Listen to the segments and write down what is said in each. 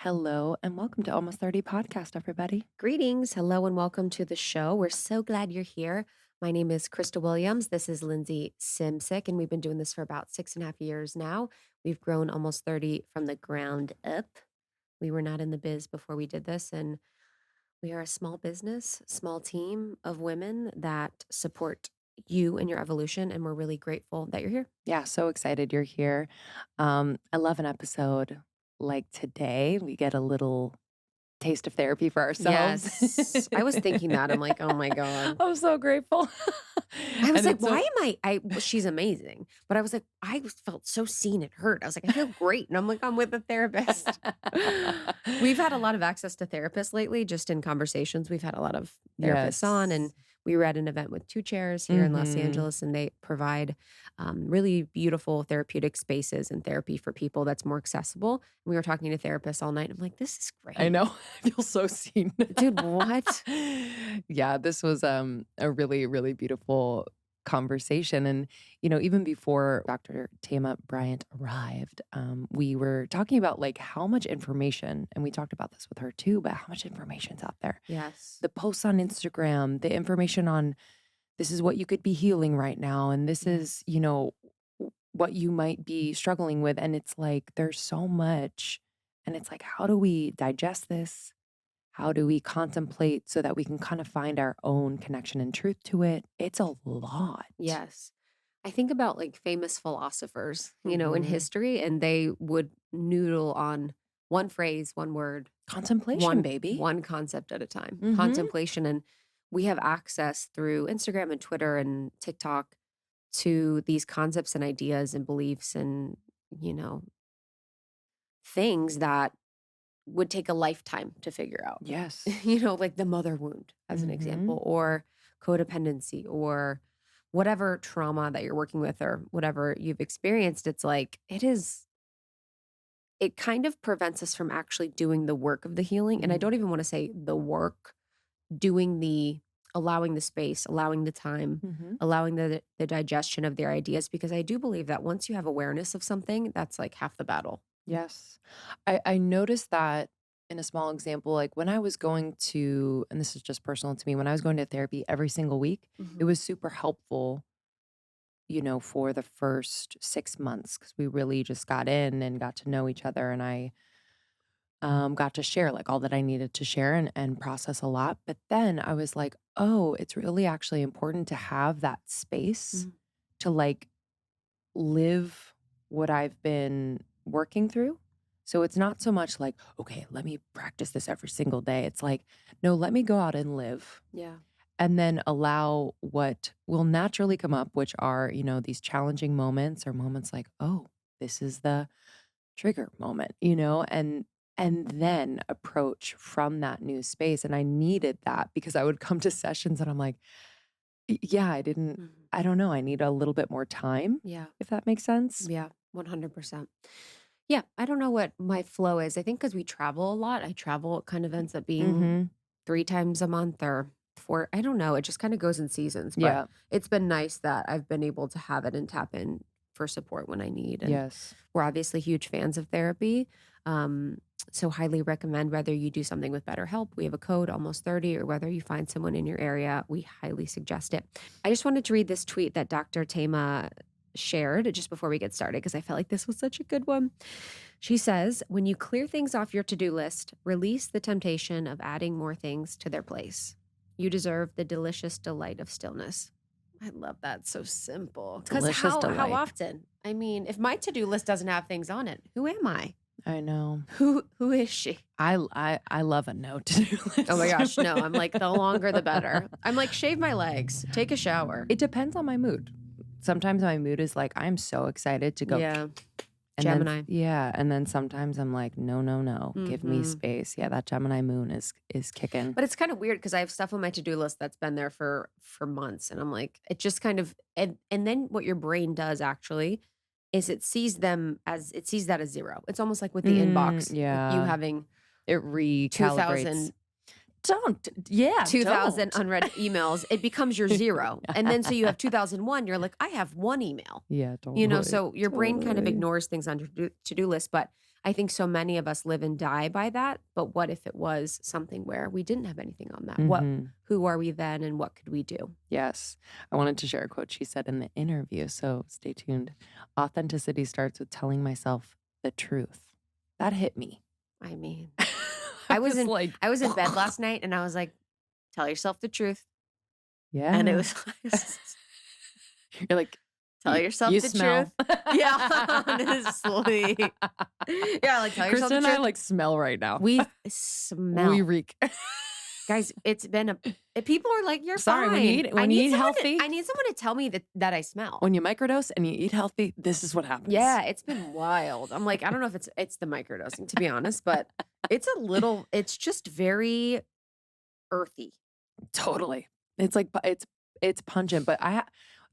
Hello and welcome to Almost 30 Podcast, everybody. Greetings, hello, and welcome to the show. We're so glad you're here. My name is Krista Williams. This is Lindsey Simcik, and we've been doing this for about 6.5 years now. We've grown Almost 30 from the ground up. We were not in the biz before we did this, and we are a small business, small team of women that support you and your evolution, and we're really grateful that you're here. Yeah, so excited you're here. I love an episode like today. We get a little taste of therapy for ourselves. Yes, I was thinking that. I'm like, oh my God. I'm so grateful. I was And like, it's why so am well, she's amazing. But I was like, felt so seen and heard. I was like, I feel great. And I'm like, I'm with a therapist. We've had a lot of access to therapists lately, just in conversations. We've had a lot of therapists on, and Yes. we were at an event with Two Chairs here in Los hmm Angeles, and they provide really beautiful therapeutic spaces and therapy for people that's more accessible. We were talking to therapists all night. I'm like, this is I great. know. I feel so seen. Dude, what? Yeah, this was a really, really beautiful conversation. And, even before Dr. Thema Bryant arrived, we were talking about like how much information, and we talked about this with her too, but how much information's out there. Yes. The posts on Instagram, the information on this is what you could be healing right now, and this Yeah. is, what you might be struggling with. And it's like there's so much. And it's like, how do we digest this? How do we contemplate so that we can kind of find our own connection and truth to it? It's a lot. Yes. I think about like famous philosophers, in hmm history, and they would noodle on one phrase, one word, Contemplation, baby. one concept at a time, hmm contemplation. And we have access through Instagram and Twitter and TikTok to these concepts and ideas and beliefs and, you know, things that would take a lifetime to figure out. Yes. Like the mother wound as an hmm example, or codependency, or whatever trauma that you're working with, or whatever you've experienced. It's like it kind of prevents us from actually doing the work of the healing. And I don't even want to say the work, doing allowing the space, allowing the time, hmm allowing the digestion of their ideas, because I do believe that once you have awareness of something, that's like half the battle. Yes. I noticed that in a small example, like when I was going to, and this is just personal to me, when I was going to therapy every single week, it Mhm. was super helpful, for the first 6 months because we really just got in and got to know each other. And I got to share like all that I needed to share and process a lot. But then I was like, oh, it's really actually important to have that space Mhm. to like live what I've been working through. So it's not so much like, okay, let me practice this every single day. It's like, no, let me go out and live Yeah. and then allow what will naturally come up, which are, these challenging moments or moments like, oh, this is the trigger moment, and then approach from that new space. And I needed that because I would come to sessions and I'm like, Yeah, Mhm. I don't know, I need a little bit more time, Yeah. if that makes sense. Yeah. 100%. Yeah, I don't know what my flow is. I think because we travel a lot, I travel, it kind of ends up being Mhm. 3 times a month or 4. I don't know, it just kinda goes in seasons, but Yeah. it's been nice that I've been able to have it and tap in for support when I need, and Yes. we're obviously huge fans of therapy, um, so highly recommend whether you do something with BetterHelp, we have a code, almost 30, or whether you find someone in your area, we highly suggest it. I just wanted to read this tweet that Dr. Thema shared just before we get started because I felt like this was such a good one. She says, when you clear things off your to-do list, release the temptation of adding more things to their place. You deserve the delicious delight of stillness. I love that. So simple. Because Delicious how delight. often? I mean, if my to-do list doesn't have things on it, who am I? I know. Who is she? I love a no to-do Oh my list. gosh, no. I'm like, the longer the better. I'm like, shave my legs, take a shower. It depends on my mood. Sometimes my mood is like, I'm so excited to go. Yeah. And then Gemini. yeah, and then sometimes I'm like, "No, no, no, give me Mhm. space." Yeah, that Gemini moon is kicking. But it's kind of weird because I have stuff on my to-do list that's been there for months, and I'm like, it just kind of, and then what your brain does actually is it sees that as 0. It's almost like with the inbox, with you Yeah, having it 2,000 recalibrates. Yeah, 2,000 don't. unread emails, it becomes your zero. And then so you have 2001, you're like, I have one email. Yeah, totally. So your brain kind of Totally. ignores things on your to-do list. But I think so many of us live and die by that. But what if it was something where we didn't have anything on that? Mhm. Who are we then and what could we do? Yes. I wanted to share a quote she said in the interview, so stay tuned. Authenticity starts with telling myself the truth. That hit me. I mean, I I was was in like, I was in bed last night and I was like, tell yourself the truth. yeah. And it was You're like, tell "You- yourself you the smell." truth. Yeah, honestly. Yeah, like tell yourself Krista the and I truth. like smell right now. We smell. We reek. Guys, it's been people are like, you're Sorry, fine. when you eat someone healthy- I need someone to tell me that I smell. When you microdose and you eat healthy, this is what happens. Yeah, it's been wild. I'm like, I don't know if it's the microdosing, to be honest, but it's just very earthy. Totally. It's like it's pungent. But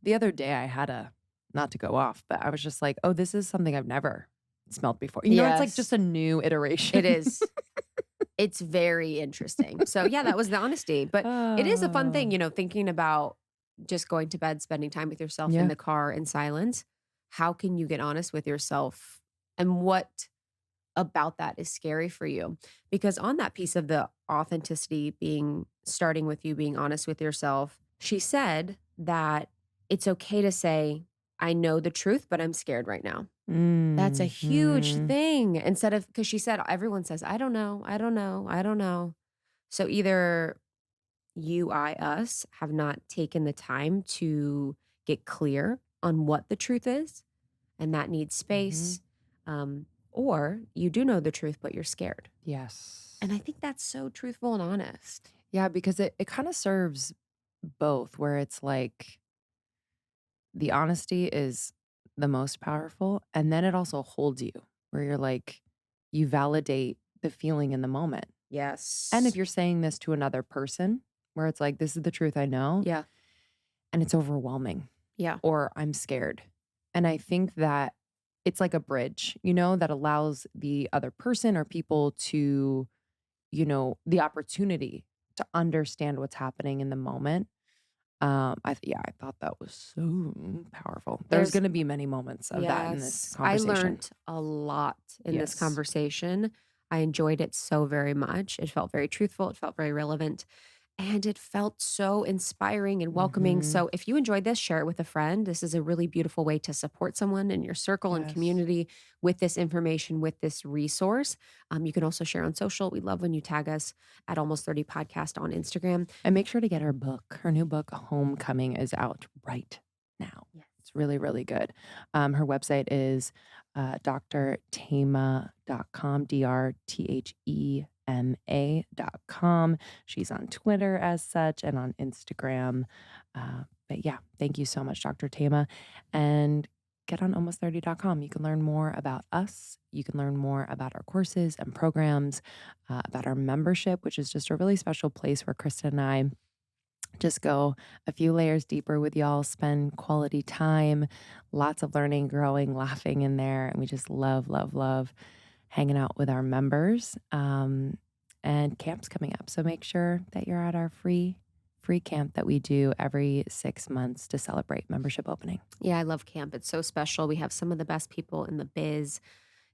the other day I had not to go off, but I was just like, oh, this is something I've never smelled before. It's like Yes. just a new iteration. It is. It's very interesting. So yeah, that was the honesty. But it is a fun thing, thinking about just going to bed, spending time with yourself Yeah. in the car in silence. How can you get honest with yourself? And what about that is scary for you? Because on that piece of the authenticity starting with you being honest with yourself, she said that it's okay to say, I know the truth, but I'm scared right now. That's a huge Mhm. thing. Because she said, everyone says, I don't know, I don't know, I don't know. So either you, us have not taken the time to get clear on what the truth is, and that needs space. Or you do know the truth, but you're scared. Yes. And I think that's so truthful and honest. Yeah, because it kind of serves both, where it's like the honesty is the most powerful. And then it also holds you, where you're like, you validate the feeling in the moment. Yes. And if you're saying this to another person, where it's like, this is the truth I know. Yeah. And it's overwhelming. Yeah. Or I'm scared. And I think that it's like a bridge, that allows the other person or people to, the opportunity to understand what's happening in the moment. I thought that was so powerful. There's going to be many moments of that in this Yes. I conversation. learned a lot in this Yes. conversation. I enjoyed it so very much. It felt very truthful. It felt very relevant. And it felt so inspiring and welcoming. Mhm. So if you enjoyed this, share it with a friend. This is a really beautiful way to support someone in your circle and Yes. community with this information, with this resource. You can also share on social. We love when you tag us at Almost 30 Podcast on Instagram. And make sure to get her book. Her new book, Homecoming, is out right now. Yes. It's really, really good. Her website is drthema.com, drthema.com. She's on Twitter as such and on Instagram. But yeah, thank you so much, Dr. Thema. And get on almost30.com. You can learn more about us. You can learn more about our courses and programs, about our membership, which is just a really special place where Krista and I just go a few layers deeper with y'all, spend quality time, lots of learning, growing, laughing in there. And we just love, love, love hanging out with our members. And camp's coming up. So make sure that you're at our free camp that we do every 6 months to celebrate membership opening. Yeah, I love camp. It's so special. We have some of the best people in the biz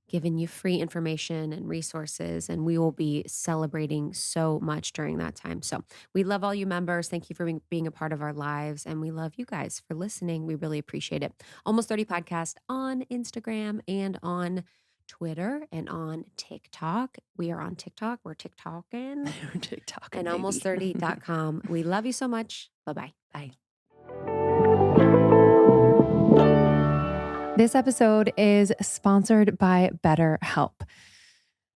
giving you free information and resources, and we will be celebrating so much during that time. So we love all you members. Thank you for being a part of our lives, and we love you guys for listening. We really appreciate it. Almost 30 Podcast on Instagram and on Twitter and on TikTok. We are on TikTok. We're TikToking. TikTok And almost30.com. We love you so much. Bye-bye. Bye. This episode is sponsored by BetterHelp.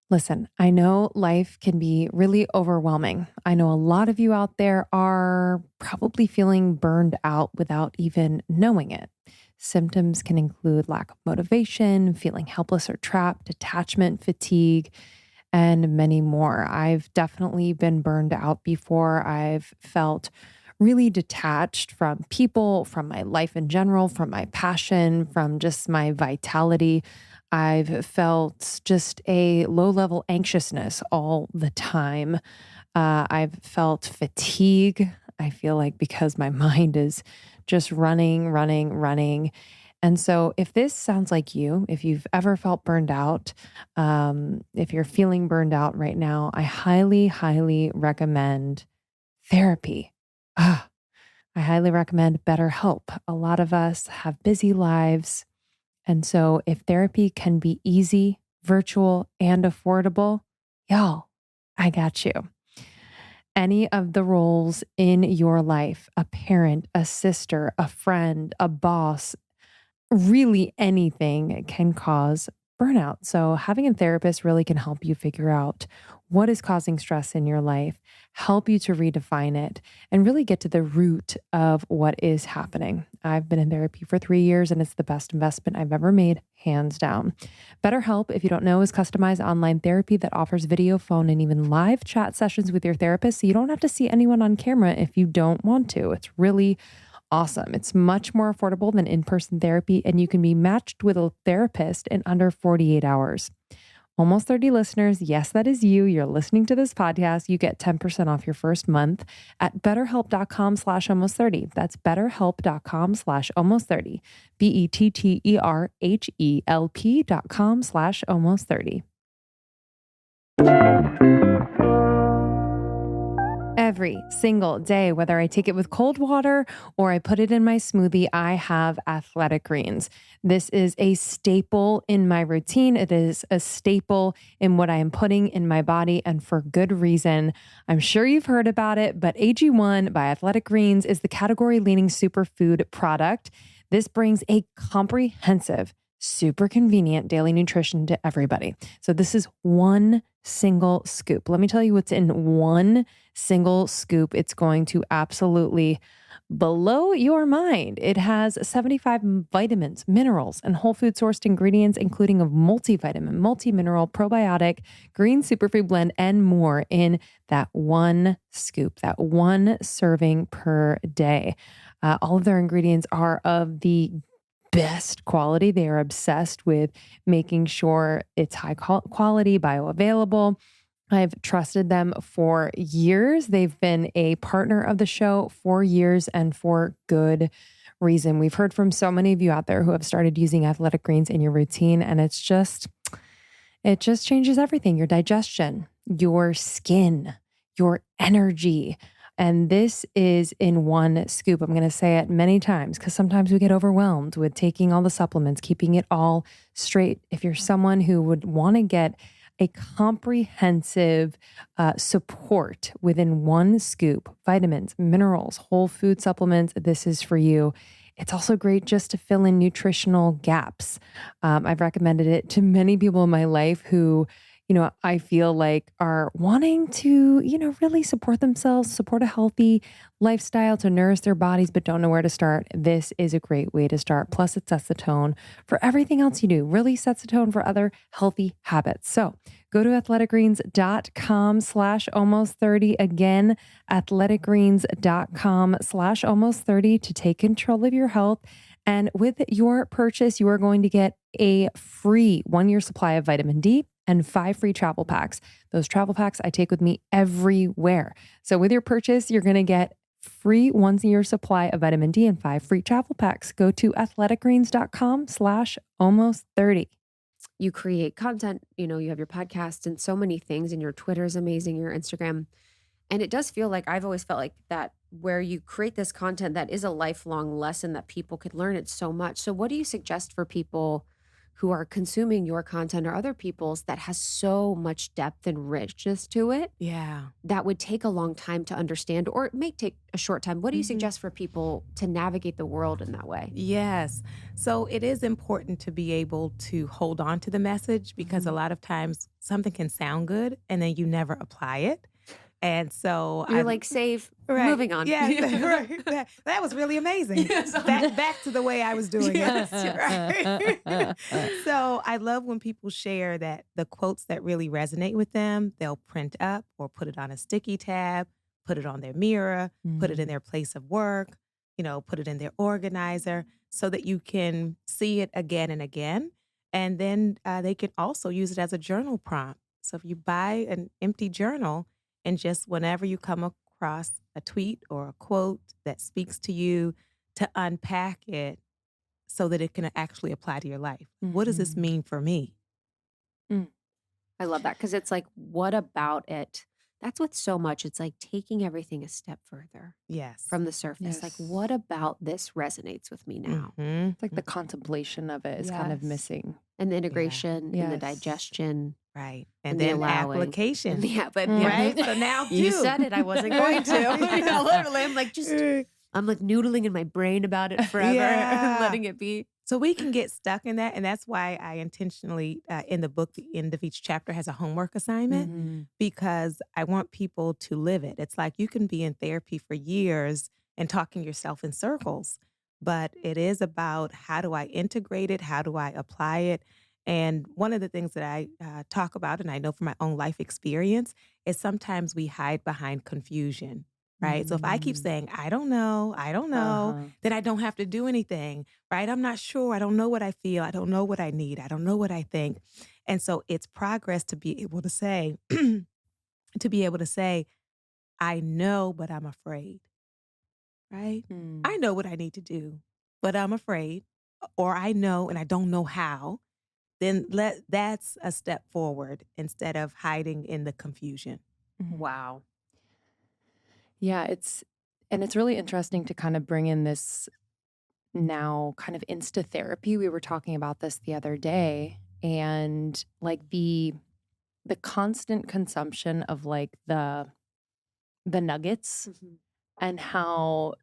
Listen, I know life can be really overwhelming. I know a lot of you out there are probably feeling burned out without even knowing it. Symptoms can include lack of motivation, feeling helpless or trapped, attachment fatigue, and many more. I've definitely been burned out before. I've felt really detached from people, from my life in general, from my passion, from just my vitality. I've felt just a low-level anxiousness all the time. I've felt fatigue. I feel like because my mind is just running, running, running. And so if this sounds like you, if you've ever felt burned out, if you're feeling burned out right now, I highly, highly recommend therapy. Ah, I highly recommend BetterHelp. A lot of us have busy lives. And so if therapy can be easy, virtual, and affordable, y'all, I got you. Any of the roles in your life, a parent, a sister, a friend, a boss, really anything can cause burnout. So having a therapist really can help you figure out what is causing stress in your life, help you to redefine it, and really get to the root of what is happening. I've been in therapy for 3 years and it's the best investment I've ever made, hands down. BetterHelp, if you don't know, is customized online therapy that offers video, phone, and even live chat sessions with your therapist. So you don't have to see anyone on camera if you don't want to. It's really awesome. It's much more affordable than in-person therapy, and you can be matched with a therapist in under 48 hours. Almost 30 listeners, yes, that is you. You're listening to this podcast. You get 10% off your first month at betterhelp.com/almost30. That's betterhelp.com/almost30. BETTERHELP.com/almost30. Every single day, whether I take it with cold water or I put it in my smoothie, I have athletic greens. This is a staple in my routine. It is a staple in what I am putting in my body, and for good reason. I'm sure you've heard about it, but AG1 by Athletic Greens is the category-leading superfood product. This brings a comprehensive, super convenient daily nutrition to everybody. So this is one single scoop. Let me tell you what's in one single scoop. It's going to absolutely blow your mind. It has 75 vitamins, minerals, and whole food sourced ingredients, including a multivitamin, multi-mineral, probiotic, green superfood blend, and more in that one scoop, that one serving per day. All of their ingredients are of the best quality. They are obsessed with making sure it's high quality, bioavailable. I've trusted them for years. They've been a partner of the show for years and for good reason. We've heard from so many of you out there who have started using Athletic Greens in your routine, and it just changes everything. Your digestion, your skin, your energy. And this is in one scoop. I'm going to say it many times because sometimes we get overwhelmed with taking all the supplements, keeping it all straight. If you're someone who would want to get a comprehensive support within one scoop, vitamins, minerals, whole food supplements, this is for you. It's also great just to fill in nutritional gaps. I've recommended it to many people in my life who, I feel like are wanting to, really support themselves, support a healthy lifestyle to nourish their bodies, but don't know where to start. This is a great way to start. Plus, it sets the tone for everything else you do, really sets the tone for other healthy habits. So go to athleticgreens.com/almost30. Again, athleticgreens.com/almost30 to take control of your health. And with your purchase, you are going to get a free 1-year supply of vitamin D and 5 free travel packs. Those travel packs I take with me everywhere. So with your purchase, you're going to get free 1-year supply of vitamin D and 5 free travel packs. Go to athleticgreens.com/almost30. You create content, you have your podcast and so many things, and your Twitter is amazing, your Instagram. And it does feel like, I've always felt like that, where you create this content that is a lifelong lesson that people could learn it so much. So what do you suggest for people who are consuming your content or other people's that has so much depth and richness to it? Yeah. That would take a long time to understand, or it may take a short time. What do you suggest for people to navigate the world in that way? Yes. So it is important to be able to hold on to the message, because a lot of times something can sound good and then you never apply it. And so You're like, save, right. moving on. Yeah, right. That was really amazing. Back to the way I was doing it. Right? So I love when people share that the quotes that really resonate with them, they'll print up or put it on a sticky tab, put it on their mirror, put it in their place of work, put it in their organizer so that you can see it again and again. And then they can also use it as a journal prompt. So if you buy an empty journal And just whenever you come across a tweet or a quote that speaks to you, to unpack it so that it can actually apply to your life. What does this Mhm. mean for me? I love that because it's like, what about it? That's what's so much. It's like taking everything a step further Yes. from the surface. Like, what Yes. about this resonates with me now? Mm-hmm. It's like the contemplation of it is kind of Yes. missing. And the Yeah. integration and the Yes. digestion Right. and And the then allowing. application. Yeah, but Mhm. Right? So now you do. said it. I wasn't going to. Literally, I'm like, I'm like noodling in my brain about it forever, Yeah. letting it be. So we can get stuck in that. And that's why I intentionally, in the book, the end of each chapter has a homework assignment Mhm. because I want people to live it. It's like you can be in therapy for years and talking yourself in circles, but it is about how do I integrate it? How do I apply it? And one of the things that I talk about, and I know from my own life experience, is sometimes we hide behind confusion. Right. So if I keep Mm. saying, I don't know, Uh-huh. then I don't have to do anything. Right. I'm not sure. I don't know what I feel. I don't know what I need. I don't know what I think. And so it's progress to be able to say, I know, but I'm afraid. Right. I Mm. know what I need to do, but I'm afraid. Or I know and I don't know how. Then that's a step forward instead of hiding in the confusion. Mhm. Wow. Yeah, it's really interesting to kind of bring in this now kind of Insta therapy. We were talking about this the other day, and like the constant consumption of like the nuggets Mhm. and how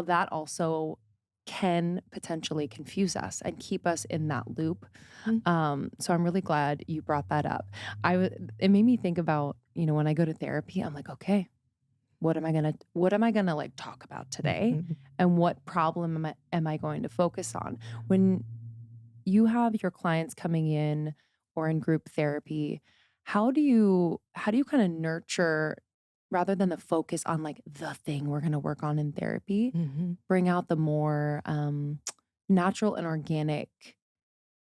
that also can potentially confuse us and keep us in that loop. Mm. So I'm really glad you brought that up. It made me think about, when I go to therapy, I'm like, okay, what am I gonna like talk about today? And what problem am I going to focus on? When you have your clients coming in or in group therapy, how do you kind of nurture rather than the focus on like the thing we're going to work on in therapy, Mhm. bring out the more natural and organic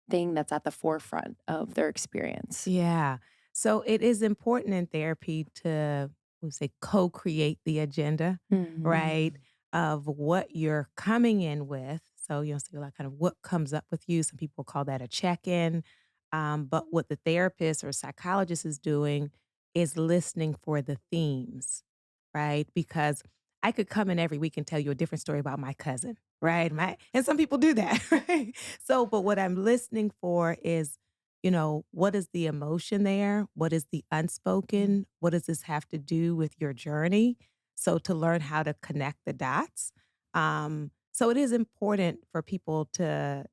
thing that's at the forefront of their experience? Yeah. So it is important in therapy to, we say, co-create the agenda, right? Mhm. Of what you're coming in with. So, so like kind of what comes up with you. Some people call that a check-in. But what the therapist or psychologist is doing is listening for the themes, right? Because I could come in every week and tell you a different story about my cousin, right? And some people do that, right? So, but what I'm listening for is, what is the emotion there? What is the unspoken? What does this have to do with your journey? So to learn how to connect the dots. So it is important for people to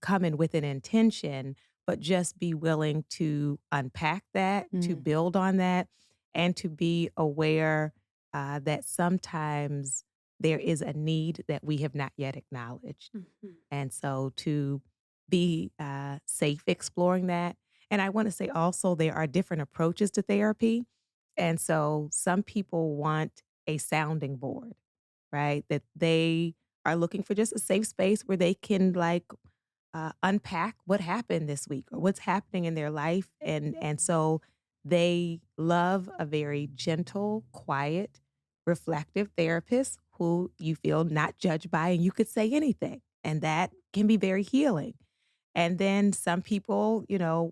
come in with an intention, but just be willing to unpack that, to Mm. build on that, and to be aware that sometimes there is a need that we have not yet acknowledged. Mhm. And so to be safe exploring that. And I want to say also, there are different approaches to therapy. And so some people want a sounding board, right? That they are looking for just a safe space where they can like unpack what happened this week or what's happening in their life. And so they love a very gentle, quiet, reflective therapist who you feel not judged by and you could say anything. And that can be very healing. And then some people,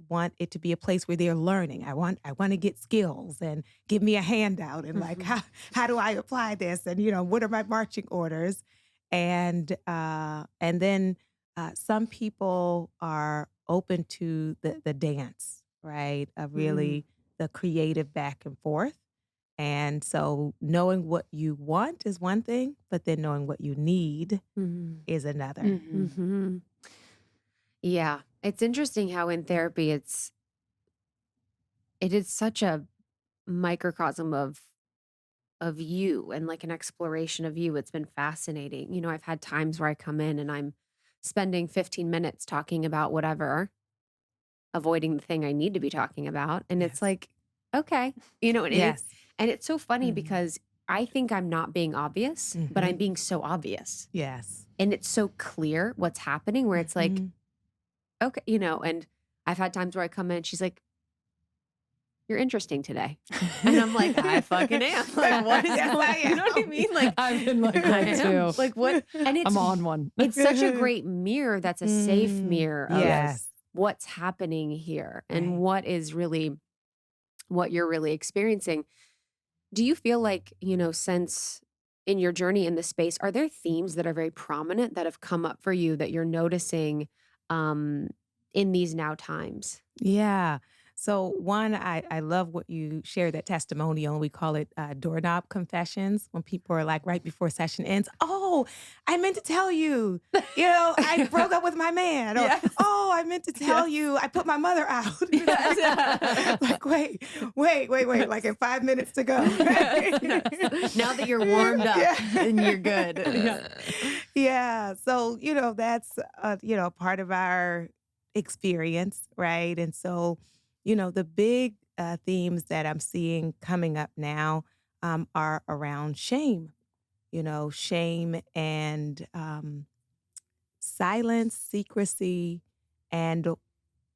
want it to be a place where they're learning. I want to get skills and give me a handout and like Mhm. how do I apply this and what are my marching orders? And then some people are open to the dance, right? Of Mhm. really the creative back and forth. And so knowing what you want is one thing, but then knowing what you need Mhm. is another. Mhm. Mhm. Yeah. It's interesting how in therapy it is such a microcosm of you and like an exploration of you. It's been fascinating. I've had times where I come in and I'm spending 15 minutes talking about whatever, avoiding the thing I need to be talking about. And it's Yes. like, okay, Yes. and it's so funny Mhm. because I think I'm not being obvious, but I'm Mhm. being so obvious. Yes. And it's so clear what's happening where it's like, Mhm. okay, and I've had times where I come in and she's like, you're interesting today. And I'm like, I fucking am. Like, what is Yes, going I am. You know what I mean? Like, I've been like I that am. too. Like, what? And I'm on one. it's such a great mirror that's a safe mirror of Yes. what's happening here and Right. what is really what you're really experiencing. Do you feel like, since in your journey in this space, are there themes that are very prominent that have come up for you that you're noticing in these now times? Yeah. So one, I love what you shared, that testimonial. We call it doorknob confessions, when people are like right before session ends, oh, I meant to tell you, I broke up with my man. Or, Yes. oh, I meant to tell you, I put my mother out. Yes. Like, wait, like in 5 minutes to go. Yes. Now that you're warmed up and you're good. Yeah. Yeah. So, that's, part of our experience, right? And so, the big themes that I'm seeing coming up now are around shame, shame and silence, secrecy, and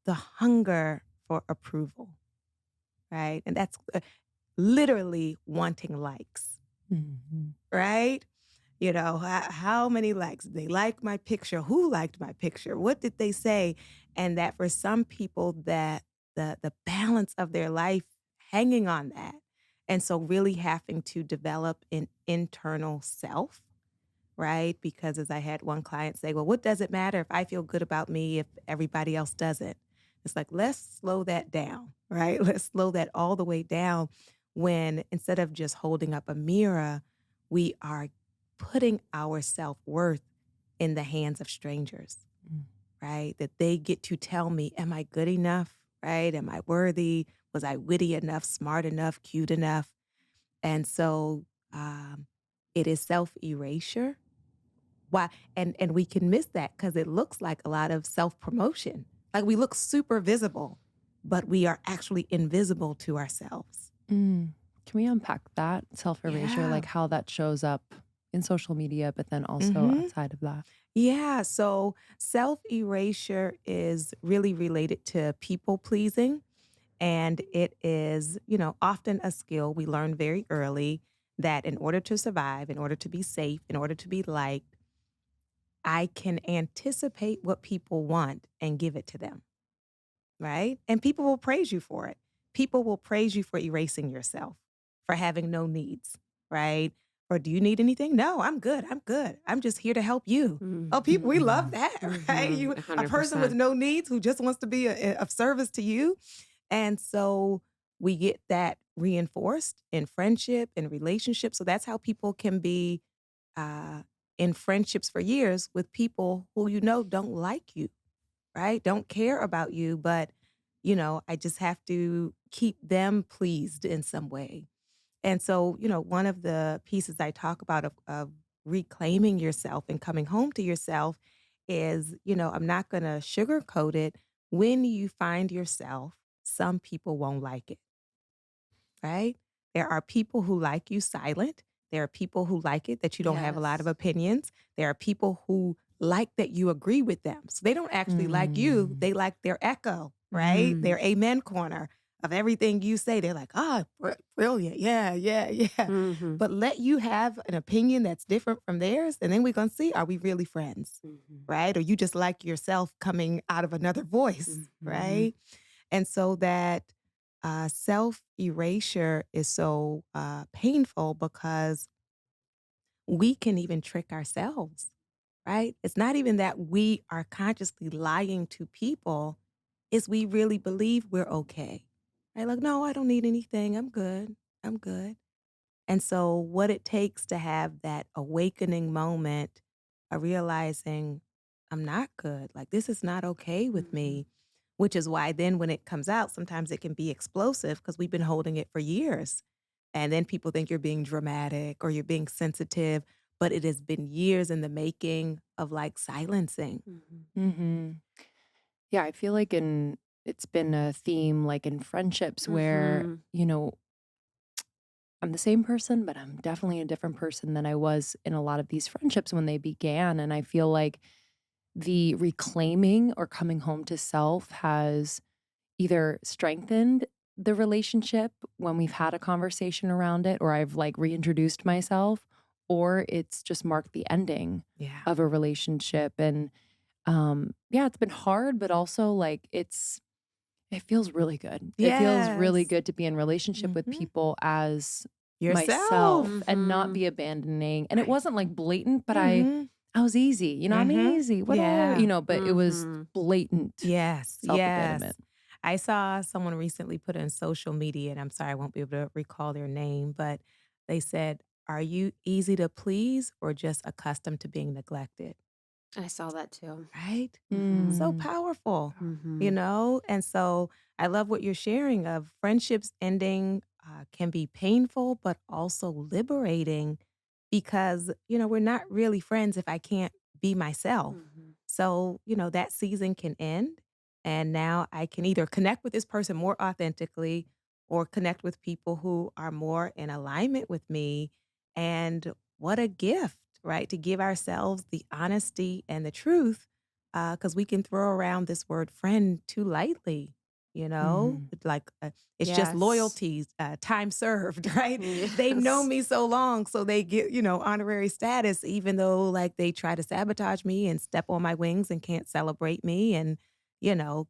the hunger for approval, right? And that's literally wanting likes, Mhm. right? How many likes? They like my picture. Who liked my picture? What did they say? And that for some people, that the balance of their life hanging on that. And so really having to develop an internal self, right? Because as I had one client say, well, what does it matter if I feel good about me if everybody else doesn't? It's like, let's slow that down, right? Let's slow that all the way down, when instead of just holding up a mirror, we are putting our self-worth in the hands of strangers, Mm. right? That they get to tell me, am I good enough, right? Am I worthy? Was I witty enough, smart enough, cute enough? And so it is self-erasure. Why? And we can miss that because it looks like a lot of self-promotion. Like we look super visible, but we are actually invisible to ourselves. Mm. Can we unpack that self-erasure, Yeah. like how that shows up in social media, but then also Mhm. outside of that? Yeah, so self-erasure is really related to people pleasing. And it is, often a skill we learn very early, that in order to survive, in order to be safe, in order to be liked, I can anticipate what people want and give it to them, right? And people will praise you for it. People will praise you for erasing yourself, for having no needs, right? Or do you need anything? No, I'm good. I'm good. I'm just here to help you. Oh, people, we love that, right? You, a person with 100%. no needs who just wants to be of service to you. And so we get that reinforced in friendship and relationships. So that's how people can be uh, in friendships for years with people who don't like you, right? Don't care about you, but I just have to keep them pleased in some way. And so, one of the pieces I talk about of reclaiming yourself and coming home to yourself is, I'm not going to sugarcoat it. When you find yourself, some people won't like it, right? There are people who like you silent. There are people who like it that you don't have a lot of Yes. opinions. There are people who like that you agree with them. So they don't actually like you. They like their echo, right? Their amen corner of everything you say. They're like, ah, brilliant. Yeah, yeah, yeah. Mhm. But let you have an opinion that's different from theirs. And then we're going to see, are we really friends, Mhm. right? Or you just like yourself coming out of another voice, right? And so that self-erasure is so painful because we can even trick ourselves, right? It's not even that we are consciously lying to people, it's we really believe we're okay, right? Like, no, I don't need anything. I'm good. I'm good. And so what it takes to have that awakening moment of realizing I'm not good, like this is not okay with me, which is why then when it comes out, sometimes it can be explosive because we've been holding it for years. And then people think you're being dramatic or you're being sensitive, but it has been years in the making of like silencing. Mhm. Yeah, I feel like it's been a theme like in friendships where, Mhm. I'm the same person, but I'm definitely a different person than I was in a lot of these friendships when they began. And I feel like the reclaiming or coming home to self has either strengthened the relationship when we've had a conversation around it, or I've like reintroduced myself, or it's just marked the ending Yeah. of a relationship. And yeah, it's been hard, but also like it feels really good. It feels really Yes. good to be in relationship with Mhm. people as Yourself. myself and not Mhm. be abandoning. And it Right. wasn't like blatant, but Mhm. I was easy. You know, I'm Mhm. easy, whatever, Yeah. you know, but it was Mhm. blatant Yes. self-abandonment. Yes. I saw someone recently put on social media, and I'm sorry I won't be able to recall their name, but they said, "Are you easy to please or just accustomed to being neglected?" I saw that too. Right? Mhm. So Mm. powerful, you Mhm. know? And so I love what you're sharing of friendships ending can be painful, but also liberating because, we're not really friends if I can't be myself. Mhm. So, that season can end. And now I can either connect with this person more authentically or connect with people who are more in alignment with me. And what a gift, right? To give ourselves the honesty and the truth, because we can throw around this word friend too lightly, Mhm. like it's just Yes. loyalty, time served, right? They've known Yes. me so long, so they get, honorary status, even though like they try to sabotage me and step on my wings and can't celebrate me and,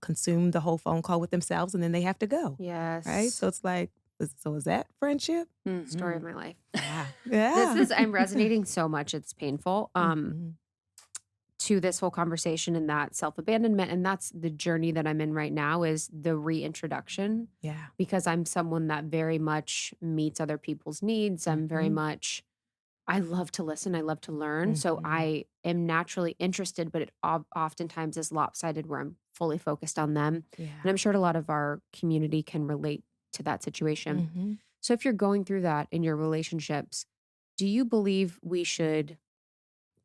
consume the whole phone call with themselves and then they have to go, right? Yes. So it's like, so is that friendship? Story of Mhm. my life. Yeah. This Yeah. is I'm resonating so much, it's painful. Mhm. To this whole conversation and that self-abandonment, and that's the journey that I'm in right now, is the reintroduction, Yeah. because I'm someone that very much meets other people's needs. I'm very Mhm. much I love to listen, I love to learn, so Mhm. I am naturally interested, but it oftentimes is lopsided where I'm fully focused on them, and Yeah. I'm sure a lot of our community can relate to that situation. Mhm. So if you're going through that in your relationships, do you believe we should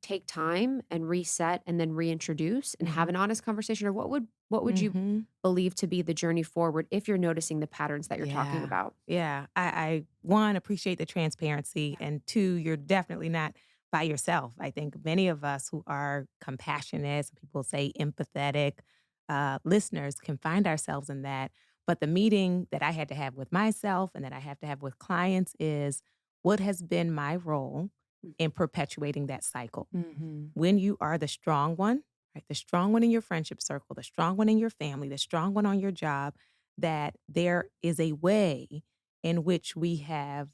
take time and reset and then reintroduce and have Mhm. an honest conversation, or what would you Mhm. believe to be the journey forward if you're noticing the patterns that you're talking Yeah. about? Yeah. I one, appreciate the transparency. And two, you're definitely not by yourself. I think many of us who are compassionate, some people say empathetic, listeners can find ourselves in that. But the meeting that I had to have with myself and that I have to have with clients is what has been my role in perpetuating that cycle. Mhm. When you are the strong one, right? The strong one in your friendship circle, the strong one in your family, the strong one on your job, that there is a way in which we have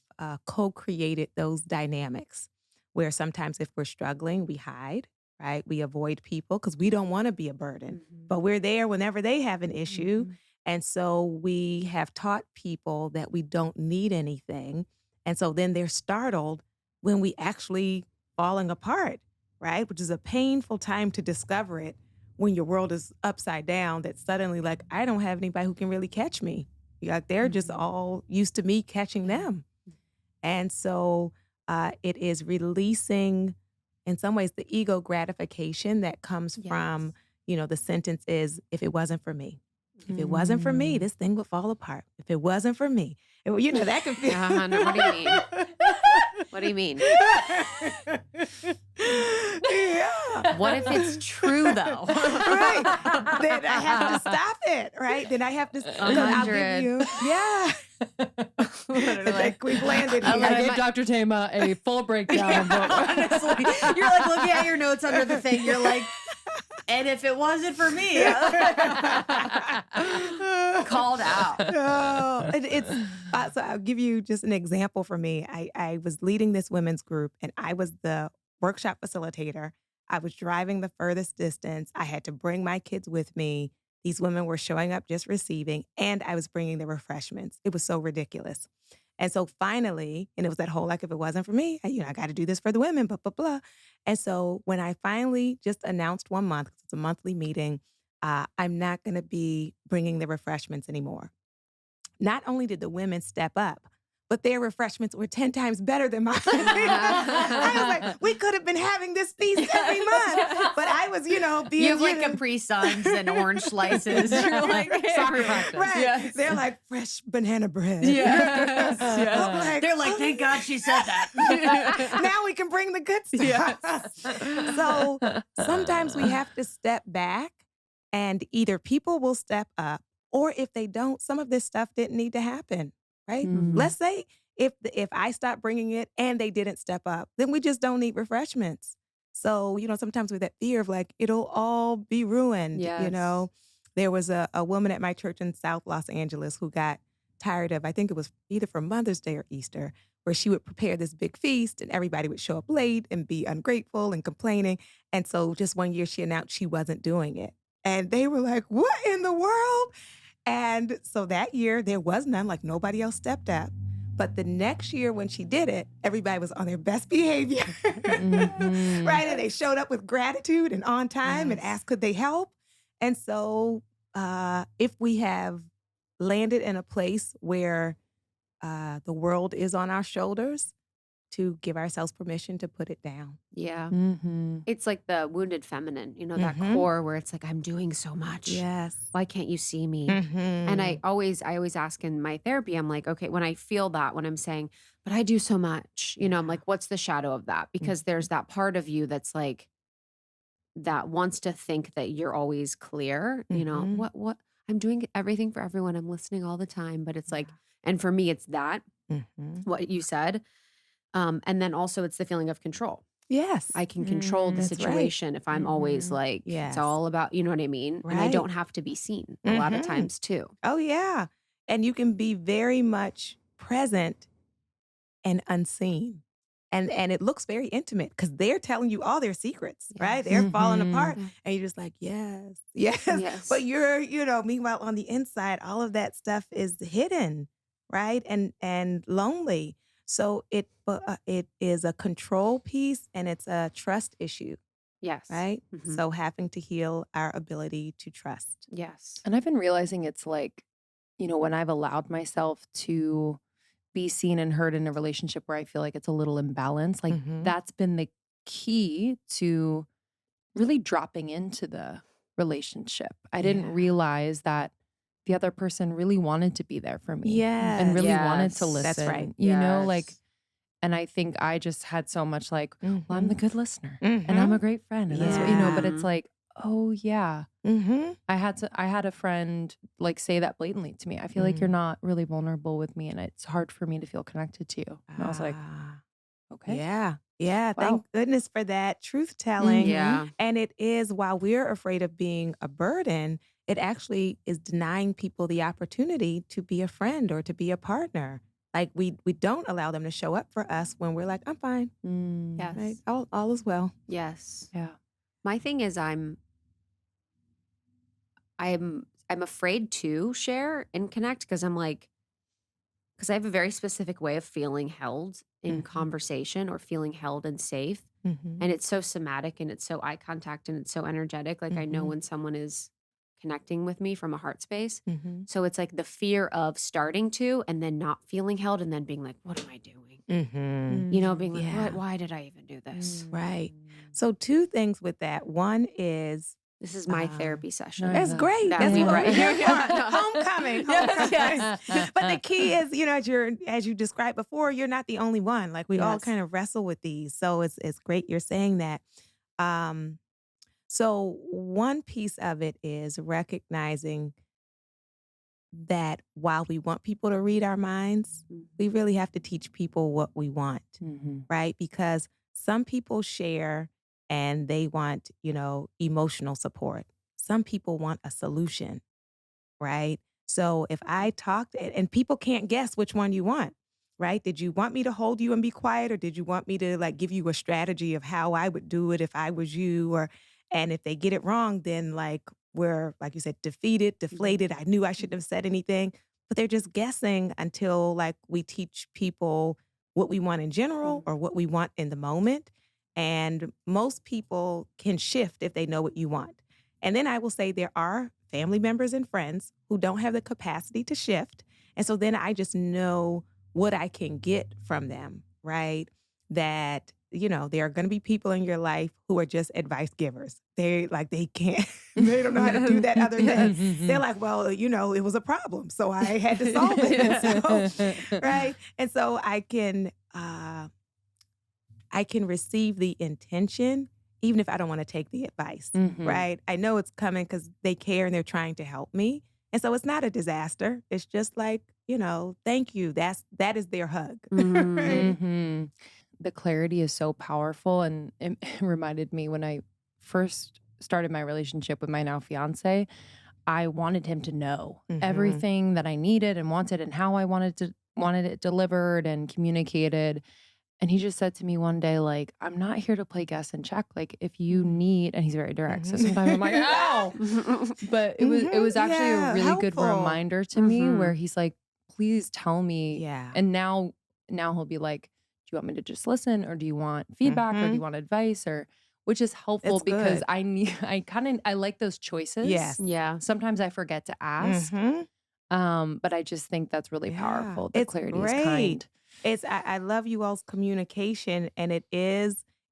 co created those dynamics where sometimes if we're struggling, we hide, right? We avoid people because we don't want to be a burden, Mhm. but we're there whenever they have an issue. Mhm. And so we have taught people that we don't need anything. And so then they're startled when we actually falling apart, right? Which is a painful time to discover it when your world is upside down, that suddenly, like, I don't have anybody who can really catch me. Like, they're just Mhm. all used to me catching Yeah. them. And so it is releasing, in some ways, the ego gratification that comes Yes. from, the sentence is, if it wasn't for me. If it wasn't for me, Mm. this thing would fall apart. If it wasn't for me, that can feel. What do you mean? What do you mean? Yeah. What if it's true though? Right. Then I have to stop it, right? Then I have to, because I'll give 100. you, yeah. Literally. Like we've landed I here. gave Dr. Tama a full breakdown of what Honestly, you're like looking at your notes under the thing. You're like, and if it wasn't for me, called out. No, it's so I'll give you just an example for me. I was leading this women's group and I was the workshop facilitator. I was driving the furthest distance. I had to bring my kids with me. These women were showing up just receiving, and I was bringing the refreshments. It was so ridiculous. And so finally, and it was that whole like, if it wasn't for me, I got to do this for the women, blah, blah, blah. And so when I finally just announced 1 month, 'cause it's a monthly meeting, I'm not going to be bringing the refreshments anymore. Not only did the women step up, but their refreshments were 10 times better than mine. I was like, we could have been having this feast every month. But I was, being, You have like Capri Suns and orange slices. You're like Soccer practice. right. Yes. They're like fresh banana bread. Yes. I'm like, They're like, thank God she said that. now we can bring the good stuff. So sometimes we have to step back and either people will step up Or if they don't, some of this stuff didn't need to happen, right? Mm. Let's say if I stop bringing it and they didn't step up, then we just don't need refreshments. So, sometimes with that fear of like, it'll all be ruined, Yes. There was a woman at my church in South Los Angeles who got tired of, I think it was either for Mother's Day or Easter, where she would prepare this big feast and everybody would show up late and be ungrateful and complaining. And so just one year she announced she wasn't doing it. And they were like, what in the world? And so that year there was none, like nobody else stepped up. But the next year when she did it, everybody was on their best behavior, Mhm. right? And they showed up with gratitude and on time and Yes. asked, could they help? And so if we have landed in a place where the world is on our shoulders, to give ourselves permission to put it down. Yeah. Mhm. It's like the wounded feminine, that Mhm. core where it's like, I'm doing so much. Yes. Why can't you see me? And I always ask in my therapy, I'm like, okay, when I feel that, when I'm saying, but I do so much, I'm like, what's the shadow of that? Because there's that part of you that's like, that wants to think that you're always clear, Mhm. what I'm doing everything for everyone. I'm listening all the time, but it's like, and for me, it's that, Mhm. what you said. And then also it's the feeling of control. Yes. I can control the That's right. situation if I'm always Mhm. like, Yes. it's all about, you know what I mean? And I Right. don't have to be seen a lot of Mhm. times too. Oh, yeah. And you can be very much present and unseen. And it looks very intimate because they're telling you all their secrets, right? They're falling Mhm. apart. Yeah. And you're just like, yes, yes. Yes. But you're, meanwhile on the inside, all of that stuff is hidden, right? And lonely. So it is a control piece and it's a trust issue, Yes. right? Mhm. So having to heal our ability to trust. Yes. And I've been realizing it's like, when I've allowed myself to be seen and heard in a relationship where I feel like it's a little imbalanced, like Mhm. that's been the key to really dropping into the relationship. I didn't Yeah. realize that the other person really wanted to be there for me and Yes. really wanted to Yes. listen. That's right. Like, Yes. and I think I just had so much like, well, I'm the good listener and I'm Mhm. a great friend. And that's what, but it's Yeah. like, oh yeah. Mhm. I had a friend like say that blatantly to me. I feel like you're not really vulnerable with me and it's hard for me to feel connected to you. And I was like, Ah. okay. Yeah. Yeah. Wow. Thank goodness for that truth telling. Mhm. Yeah. And it is, while we're afraid of being a burden, it actually is denying people the opportunity to be a friend or to be a partner. Like we don't allow them to show up for us when we're like, I'm fine. Mm. Yes. Right. All is well. Yes. Yeah. My thing is I'm afraid to share and connect because I'm like, because I have a very specific way of feeling held in Mhm. conversation or feeling held and safe. Mhm. And it's so somatic and it's so eye contact and it's so energetic. Like I know Mhm. when someone is connecting with me from a heart space. Mhm. So it's like the fear of starting to and then not feeling held and then being like, what am I doing? Mhm. Being like, Yeah. why did I even do this? Right. So two things with that. One is This is my therapy session. Nice. that's great. That That's would be what we're great. here for. No. Homecoming. Yes, Homecoming. But the key is, as you described before, you're not the only one. Like we all Yes. kind of wrestle with these. So it's great you're saying that. Um, so one piece of it is recognizing that while we want people to read our minds, we really have to teach people what we want, Mhm. right? Because some people share and they want, emotional support. Some people want a solution, right? So if I talked, and people can't guess which one you want, right? Did you want me to hold you and be quiet, or did you want me to like give you a strategy of how I would do it if I was you? And if they get it wrong, then like we're, like you said, defeated, deflated. I knew I shouldn't have said anything, but they're just guessing until like we teach people what we want in general or what we want in the moment. And most people can shift if they know what you want. And then I will say there are family members and friends who don't have the capacity to shift. And so then I just know what I can get from them, right? That, there are going to be people in your life who are just advice givers. They can't, they don't know how to do that other than they're like, well, it was a problem. So I had to solve it. And so, right. And so I can receive the intention, even if I don't want to take the advice, Mhm. right? I know it's coming because they care and they're trying to help me. And so it's not a disaster. It's just like, thank you. That is their hug. Mm-hmm. The clarity is so powerful. And it reminded me when I first started my relationship with my now fiance, I wanted him to know everything that I needed and wanted and how I wanted it delivered and communicated. And he just said to me one day, like, I'm not here to play guess and check. Like, if you need, and he's very direct. So sometimes I'm like, ow. But it was actually a really good helpful. reminder to me where he's like, please tell me. Yeah. And now he'll be like, do you want me to just listen, or do you want feedback, or do you want advice, or which is helpful It's because good. I like those choices. Yes. Yeah. Sometimes I forget to ask. But I just think that's really powerful. The It's clarity great. is kind. I love you all's communication, and it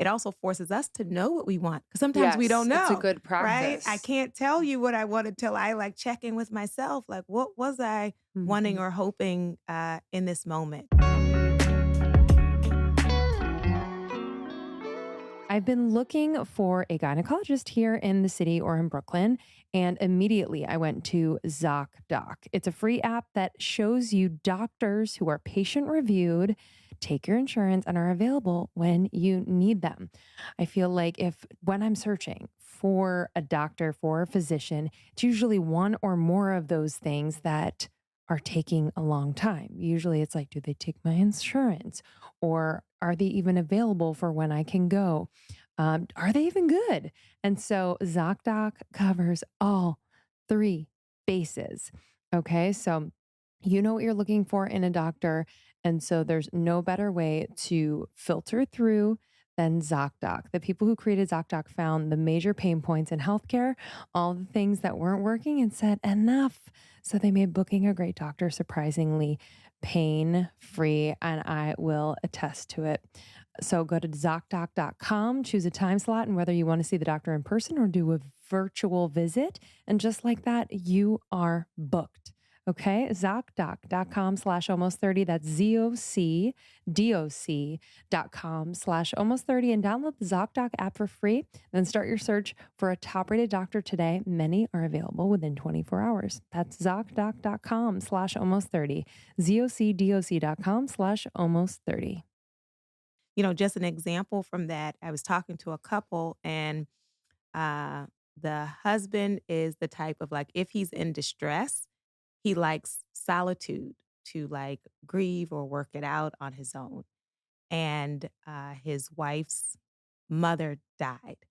also forces us to know what we want, because sometimes we don't know. It's a good right? practice. I can't tell you what I want until I like check in with myself. Like, what was I wanting or hoping in this moment? I've been looking for a gynecologist here in the city or in Brooklyn, and immediately I went to ZocDoc. It's a free app that shows you doctors who are patient reviewed, take your insurance, and are available when you need them. I feel like when I'm searching for a doctor, for a physician, it's usually one or more of those things that are taking a long time. Usually it's like, do they take my insurance? Or are they even available for when I can go? Are they even good? And so ZocDoc covers all three bases. Okay, so you know what you're looking for in a doctor. And so there's no better way to filter through than ZocDoc. The people who created ZocDoc found the major pain points in healthcare, all the things that weren't working, and said, enough. So they made booking a great doctor surprisingly pain-free, and I will attest to it. So go to ZocDoc.com, choose a time slot, and whether you want to see the doctor in person or do a virtual visit. And just like that, you are booked. Okay, ZocDoc.com/almost30. That's ZocDoc.com/almost30, and download the ZocDoc app for free. Then start your search for a top-rated doctor today. Many are available within 24 hours. That's ZocDoc.com/almost30. ZocDoc.com/almost30. Just an example from that, I was talking to a couple, and the husband is the type of, like, if he's in distress, he likes solitude to like grieve or work it out on his own. And his wife's mother died.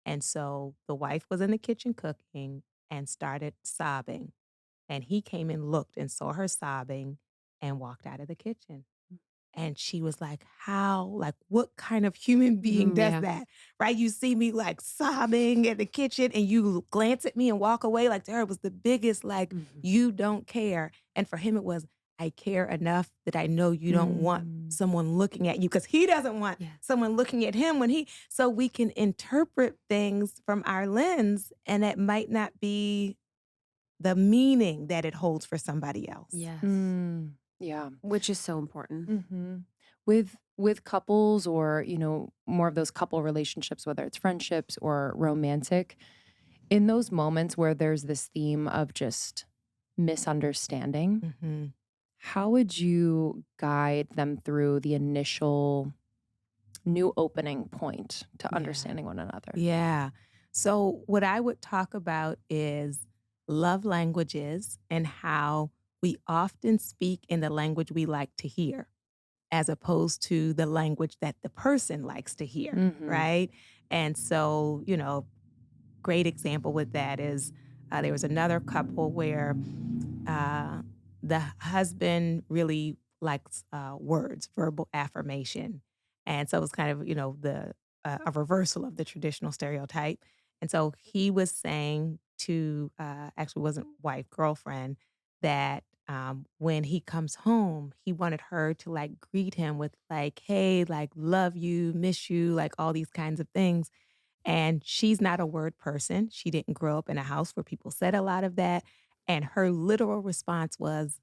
And so the wife was in the kitchen cooking and started sobbing. And he came and looked and saw her sobbing and walked out of the kitchen. And she was like, how? Like, what kind of human being does Yeah. that? Right? You see me like sobbing in the kitchen and you glance at me and walk away. Like, to her, it was the biggest, like, you don't care. And for him, it was, I care enough that I know you don't want someone looking at you, because he doesn't want someone looking at him so we can interpret things from our lens, and that might not be the meaning that it holds for somebody else. Yes. Yeah. Which is so important. With couples, or more of those couple relationships, whether it's friendships or romantic, in those moments where there's this theme of just misunderstanding, how would you guide them through the initial new opening point to understanding one another? Yeah. So what I would talk about is love languages, and how we often speak in the language we like to hear, as opposed to the language that the person likes to hear, right? And so, great example with that is there was another couple where the husband really likes words, verbal affirmation. And so it was kind of, a reversal of the traditional stereotype. And so he was saying to, actually wasn't wife, girlfriend, that when he comes home, he wanted her to like greet him with like, hey, like, love you, miss you, like all these kinds of things. And she's not a word person. She didn't grow up in a house where people said a lot of that. And her literal response was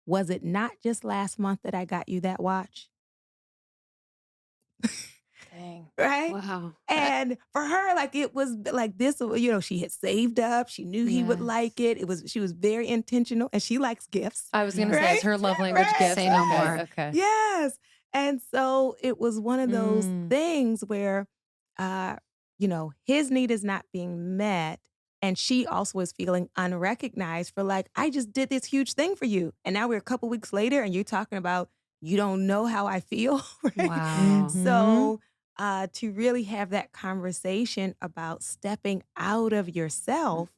it not just last month that I got you that watch? Dang. right? Wow. And for her, like it was like this, she had saved up. She knew he would like it. She was very intentional, and she likes gifts. I was going to say, Right? is her love language Right? gifts? Say no Okay, more. okay. Yes. And so it was one of those things where, his need is not being met. And she also is feeling unrecognized for like, I just did this huge thing for you. And now we're a couple weeks later and you're talking about, you don't know how I feel. Right? Wow. So to really have that conversation about stepping out of yourself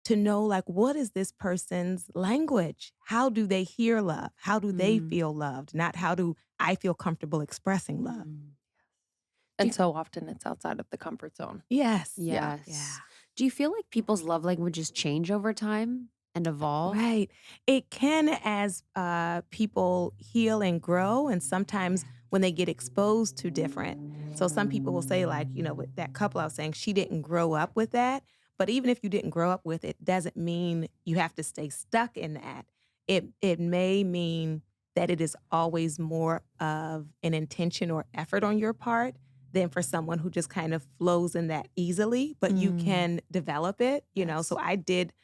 to know, like, what is this person's language? How do they hear love? How do they feel loved? Not how do I feel comfortable expressing love? And so often it's outside of the comfort zone. Yes. Yes. Yeah. Do you feel like people's love languages change over time and evolve? Right. It can as people heal and grow, and sometimes when they get exposed to different. So some people will say, like, with that couple I was saying, she didn't grow up with that. But even if you didn't grow up with it, doesn't mean you have to stay stuck in that. It may mean that it is always more of an intention or effort on your part than for someone who just kind of flows in that easily, but you can develop it, So I did,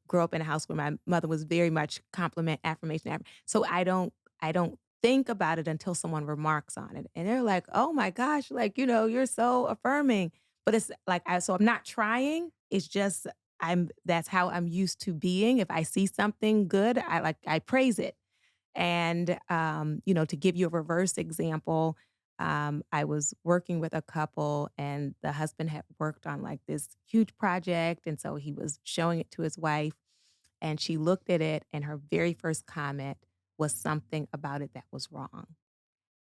grow up in a house where my mother was very much compliment, affirmation. So I don't think about it until someone remarks on it. And they're like, "Oh my gosh, like, you're so affirming." But it's like so I'm not trying. It's just that's how I'm used to being. If I see something good, I praise it. And to give you a reverse example, I was working with a couple and the husband had worked on like this huge project. And so he was showing it to his wife and she looked at it and her very first comment was something about it that was wrong.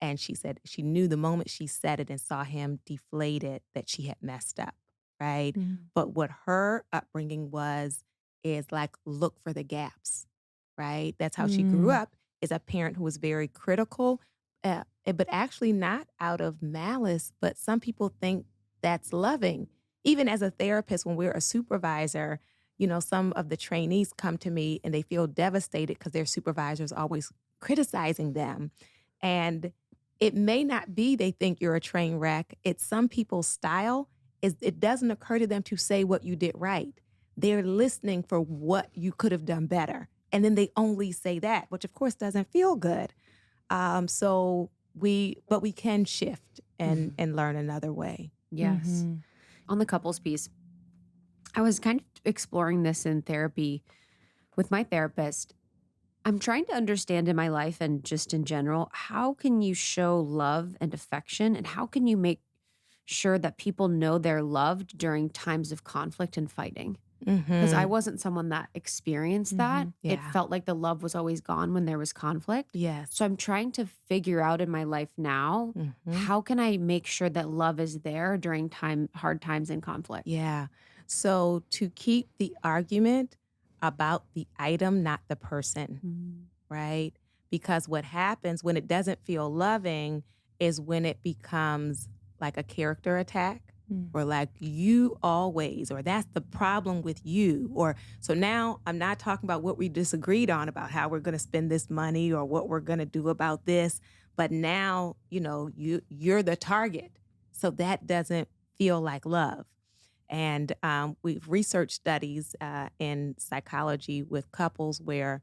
And she said she knew the moment she said it and saw him deflated that she had messed up, right? But what her upbringing is like, look for the gaps, right? That's how she grew up, is a parent who was very critical, but actually not out of malice, but some people think that's loving. Even as a therapist, when we're a supervisor, some of the trainees come to me and they feel devastated because their supervisor is always criticizing them. And it may not be they think you're a train wreck. It's some people's style is it doesn't occur to them to say what you did right. They're listening for what you could have done better. And then they only say that, which of course doesn't feel good. But we can shift and learn another way. Yes. On the couples piece, I was kind of exploring this in therapy with my therapist. I'm trying to understand in my life and just in general, how can you show love and affection and how can you make sure that people know they're loved during times of conflict and fighting? Because I wasn't someone that experienced that. It Yeah. felt like the love was always gone when there was conflict. Yes. So I'm trying to figure out in my life now, how can I make sure that love is there during hard times and conflict? Yeah. So to keep the argument about the item, not the person, right? Because what happens when it doesn't feel loving is when it becomes like a character attack or like you always, or that's the problem with you. Or so now I'm not talking about what we disagreed on about how we're going to spend this money or what we're going to do about this. But now, you're the target. So that doesn't feel like love. And we've researched studies in psychology with couples where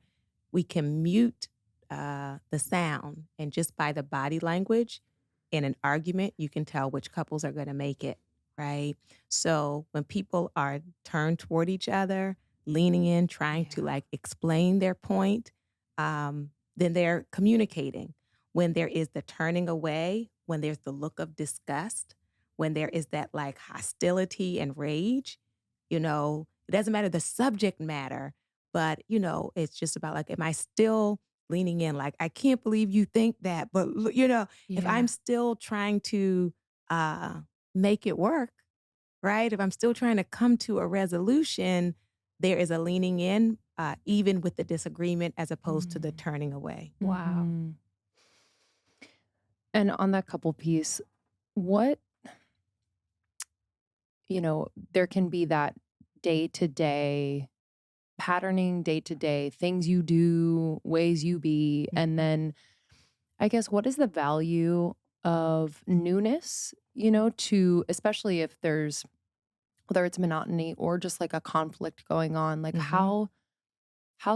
we can mute the sound, and just by the body language in an argument, you can tell which couples are going to make it, right? So when people are turned toward each other, leaning in, trying to like explain their point, then they're communicating. When there is the turning away, when there's the look of disgust, when there is that like hostility and rage, it doesn't matter the subject matter, but it's just about like, am I still leaning in? Like, I can't believe you think that, but if I'm still trying to make it work, right? If I'm still trying to come to a resolution, there is a leaning in, even with the disagreement, as opposed to the turning away. Wow. And on that couple piece, what, there can be that day-to-day patterning, day-to-day things you do, ways you be. And then I guess what is the value of newness, to especially if there's whether it's monotony or just like a conflict going on, like how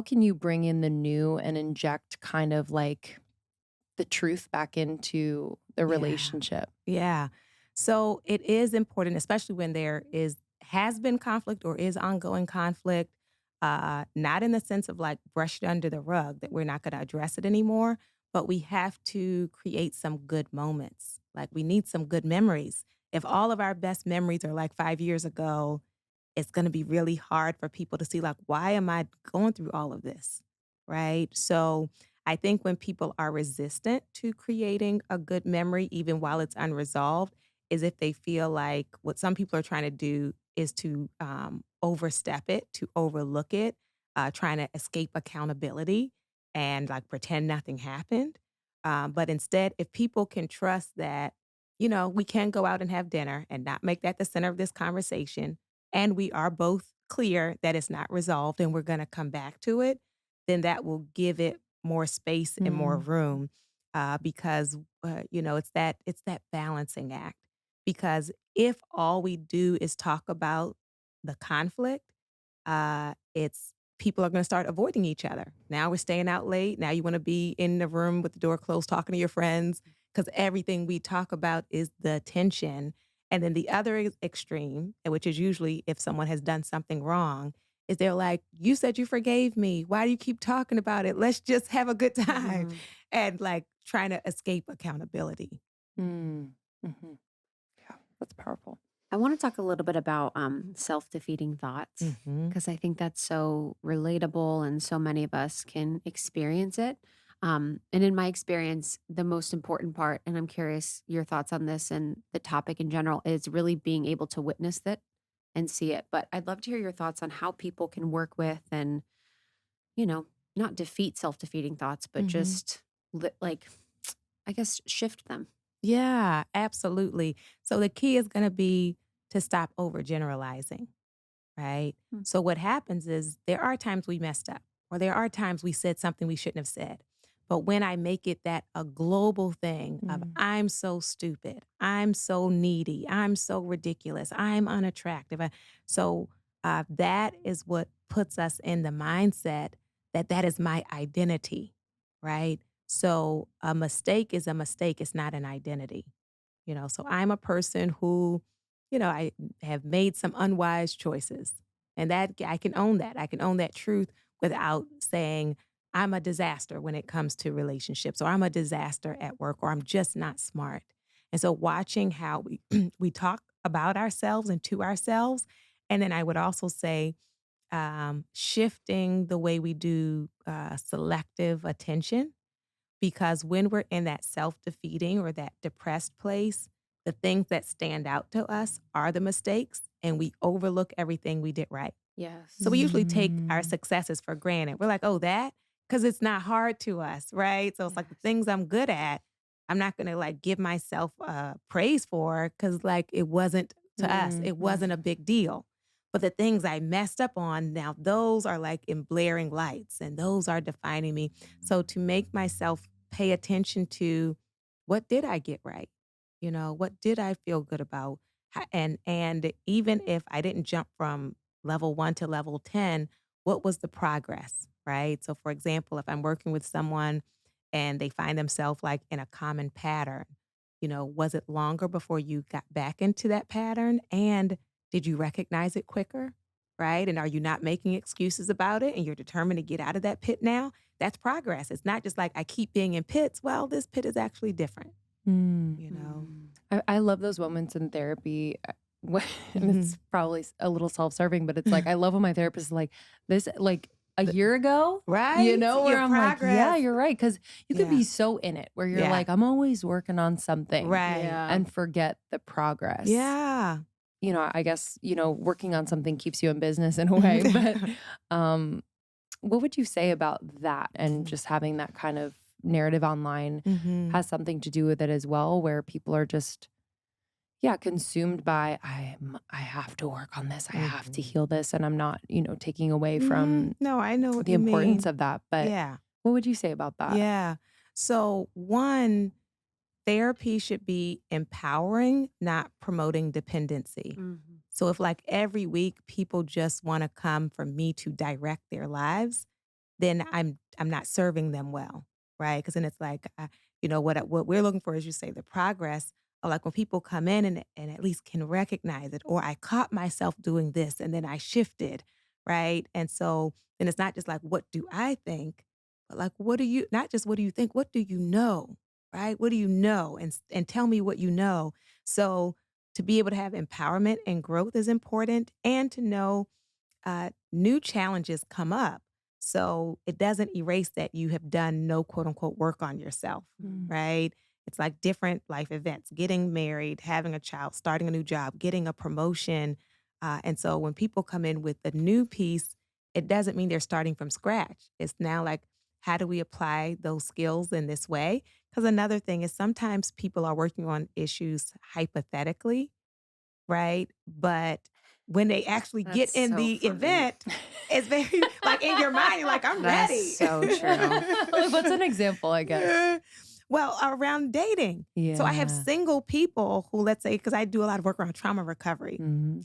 can you bring in the new and inject kind of like the truth back into the Yeah. relationship? Yeah. So it is important, especially when has been conflict or is ongoing conflict, not in the sense of like brushed under the rug that we're not going to address it anymore, but we have to create some good moments. Like we need some good memories. If all of our best memories are like 5 years ago, it's going to be really hard for people to see like, why am I going through all of this? Right. So I think when people are resistant to creating a good memory, even while it's unresolved, is if they feel like what some people are trying to do is to overstep it, to overlook it, trying to escape accountability and like pretend nothing happened. But instead, if people can trust that, we can go out and have dinner and not make that the center of this conversation, and we are both clear that it's not resolved and we're going to come back to it, then that will give it more space and more Mm. room because it's that balancing act. Because if all we do is talk about the conflict, it's people are going to start avoiding each other. Now we're staying out late. Now you want to be in the room with the door closed, talking to your friends, because everything we talk about is the tension. And then the other extreme, which is usually if someone has done something wrong, is they're like, you said you forgave me. Why do you keep talking about it? Let's just have a good time. Mhm. And like trying to escape accountability. Mm. Hmm. Yeah, that's powerful. I want to talk a little bit about self-defeating thoughts Mm-hmm. because I think that's so relatable and so many of us can experience it. And in my experience, the most important part, and I'm curious your thoughts on this and the topic in general, is really being able to witness it and see it. But I'd love to hear your thoughts on how people can work with and, you know, not defeat self-defeating thoughts, but Mm-hmm. just like, I guess, shift them. Yeah, absolutely. So the key is going to be to stop overgeneralizing, right? Mm. So what happens is there are times we messed up, or there are times we said something we shouldn't have said. But when I make it that a global thing of Mm. I'm so stupid, I'm so needy, I'm so ridiculous, I'm unattractive. That is what puts us in the mindset that that is my identity, right? So a mistake is a mistake. It's not an identity. So I'm a person who, I have made some unwise choices. And that I can own that. I can own that truth without saying I'm a disaster when it comes to relationships, or I'm a disaster at work, or I'm just not smart. And so watching how we we talk about ourselves and to ourselves. And then I would also say shifting the way we do selective attention, because when we're in that self-defeating or that depressed place, the things that stand out to us are the mistakes, and we overlook everything we did right. Yes. So we usually take our Mm. successes for granted. We're like, oh, that, because it's not hard to us, right? So it's like the Yes. things I'm good at, I'm not going to like give myself praise for, because like it wasn't to us, Mm. it wasn't a big deal. But the things I messed up on, now those are like in blaring lights and those are defining me. So to make myself pay attention to what did I get right? What did I feel good about? And even if I didn't jump from level 1 to level 10, what was the progress, right? So for example, if I'm working with someone and they find themselves like in a common pattern, was it longer before you got back into that pattern? And did you recognize it quicker? Right? And are you not making excuses about it and you're determined to get out of that pit now? That's progress. It's not just like I keep being in pits. Well, this pit is actually different, Mm. you know? Mm. I love those moments in therapy. And Mhm. it's probably a little self-serving, but it's like I love when my therapist is like this, like a year ago, Right? where Your I'm like, yeah, progress. you're right, because you could Yeah. be so in it where you're Yeah. like, I'm always working on something, Right. Yeah. and forget the progress. Yeah. I guess working on something keeps you in business in a way, but um, what would you say about that, and just having that kind of narrative online Mhm. has something to do with it as well, where people are just consumed by I have to work on this. I have to Mhm. heal this, and I'm not, taking away Mhm. from No, I know what the you importance mean. of that. But Yeah. what would you say about that? Yeah. So one, therapy should be empowering, not promoting dependency. So if like every week people just want to come for me to direct their lives, then I'm not serving them well, right? Because then it's like, what we're looking for is, you say, the progress. Or like when people come in and at least can recognize it, or I caught myself doing this and then I shifted, right? And so then it's not just like, what do I think, but like, not just what do you think, what do you know, right? What do you know? And tell me what you know. So to be able to have empowerment and growth is important, and to know new challenges come up. So it doesn't erase that you have done no quote unquote work on yourself, right? It's like different life events, getting married, having a child, starting a new job, getting a promotion. And so when people come in with a new piece, it doesn't mean they're starting from scratch. It's now like, how do we apply those skills in this way? Because another thing is sometimes people are working on issues hypothetically, right? But when they actually get That's in so the funny. event, it's very like in your mind, you're like, I'm That's ready. so true. Like, what's an example, I guess? Well, around dating. So I have Yeah. single people who, let's say, because I do a lot of work around trauma recovery.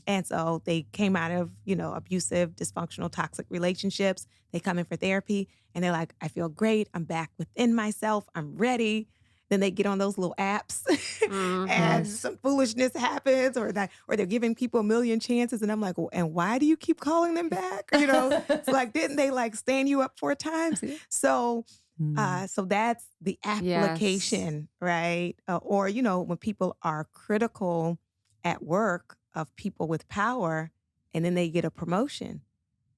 And so they came out of, abusive, dysfunctional, toxic relationships. They come in for therapy and they're like, I feel great. I'm back within myself. I'm ready. Then they get on those little apps and some foolishness happens, or they're giving people a million chances. And I'm like, well, and why do you keep calling them back? It's like, didn't they like stand you up 4 times? So that's the application, right? Or, when people are critical at work of people with power and then they get a promotion,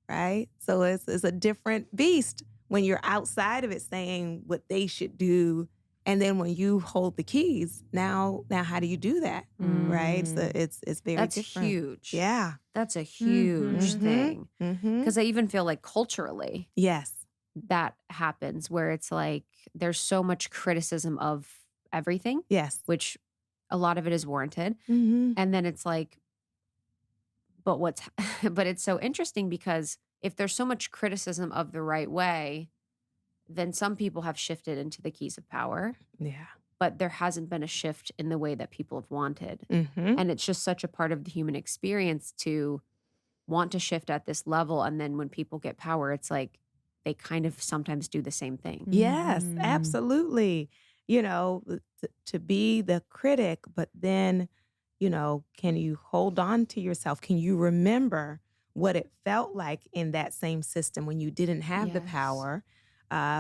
right? So it's a different beast when you're outside of it saying what they should do. And then when you hold the keys, now how do you do that, right? So it's very That's different. huge. Yeah. That's a huge thing. Mm-hmm. Because I even feel like culturally Yes. that happens, where it's like there's so much criticism of everything, Yes. which a lot of it is warranted. Mm-hmm. And then it's like, but it's so interesting because if there's so much criticism of the right way, then some people have shifted into the keys of power, Yeah. but there hasn't been a shift in the way that people have wanted. Mm-hmm. And it's just such a part of the human experience to want to shift at this level. And then when people get power, it's like they kind of sometimes do the same thing. Yes, absolutely. To be the critic, but then, can you hold on to yourself? Can you remember what it felt like in that same system when you didn't have the Yes. power?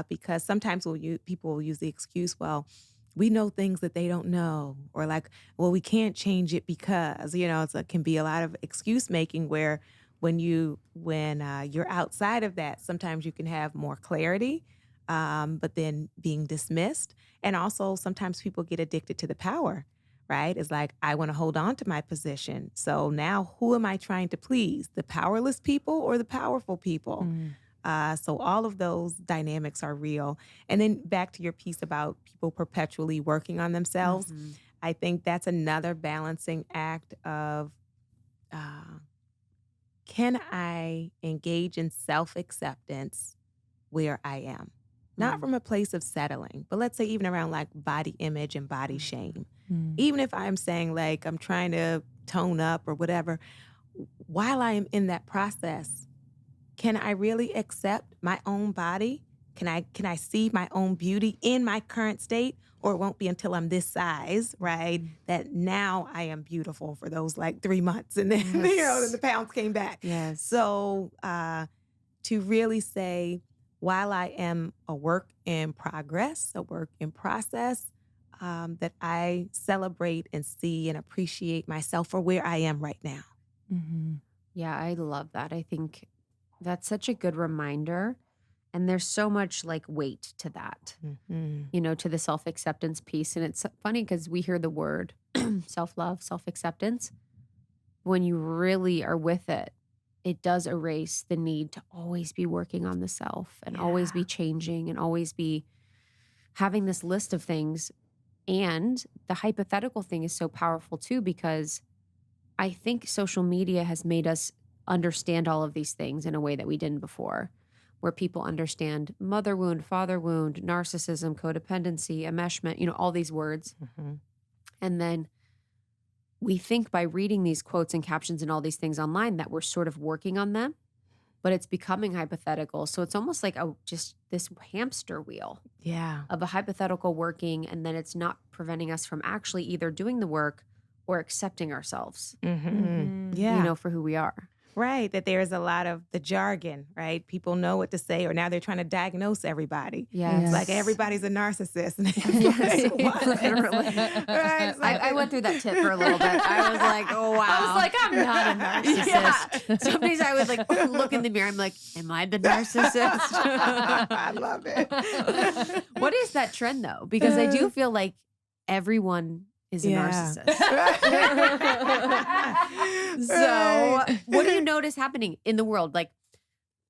Because sometimes people will use the excuse, well, we know things that they don't know, or like, well, we can't change it because, it can be a lot of excuse making where when you're outside of that, sometimes you can have more clarity, but then being dismissed. And also sometimes people get addicted to the power, right? It's like, I want to hold on to my position. So now who am I trying to please? The powerless people or the powerful people? So all of those dynamics are real. And then back to your piece about people perpetually working on themselves, I think that's another balancing act of, can I engage in self-acceptance where I am? Not from a place of settling, but let's say even around like body image and body shame. Even if I'm saying like I'm trying to tone up or whatever, while I am in that process, can I really accept my own body? Can I see my own beauty in my current state? Or it won't be until I'm this size, right, that now I am beautiful for those like 3 months. And then, then the pounds came back. Yes. So to really say, while I am a work in progress, a work in process, that I celebrate and see and appreciate myself for where I am right now. Yeah, I love that. I think that's such a good reminder. And there's so much like weight to that, to the self-acceptance piece. And it's funny because we hear the word self-love, self-acceptance. When you really are with it, it does erase the need to always be working on the self and always be changing and always be having this list of things. And the hypothetical thing is so powerful too, because I think social media has made us understand all of these things in a way that we didn't before. where people understand mother wound, father wound, narcissism, codependency, enmeshment, all these words. Mm-hmm. And then we think by reading these quotes and captions and all these things online that we're sort of working on them, but it's becoming hypothetical. So it's almost like just this hamster wheel Yeah. of a hypothetical working, and then it's not preventing us from actually either doing the work or accepting ourselves, Mm-hmm. Yeah. for who we are. Right. That there's a lot of the jargon, right? People know what to say, or now they're trying to diagnose everybody. Yes. It's like everybody's a narcissist. Yes. Like, what? Literally. Right? It's like- I went through that tip for a little bit. I was like, oh, wow. I was like, I'm not a narcissist. Some days I would like look in the mirror. I'm like, am I the narcissist? I love it. What is that trend though? Because I do feel like everyone is a narcissist. So what do you notice happening in the world? Like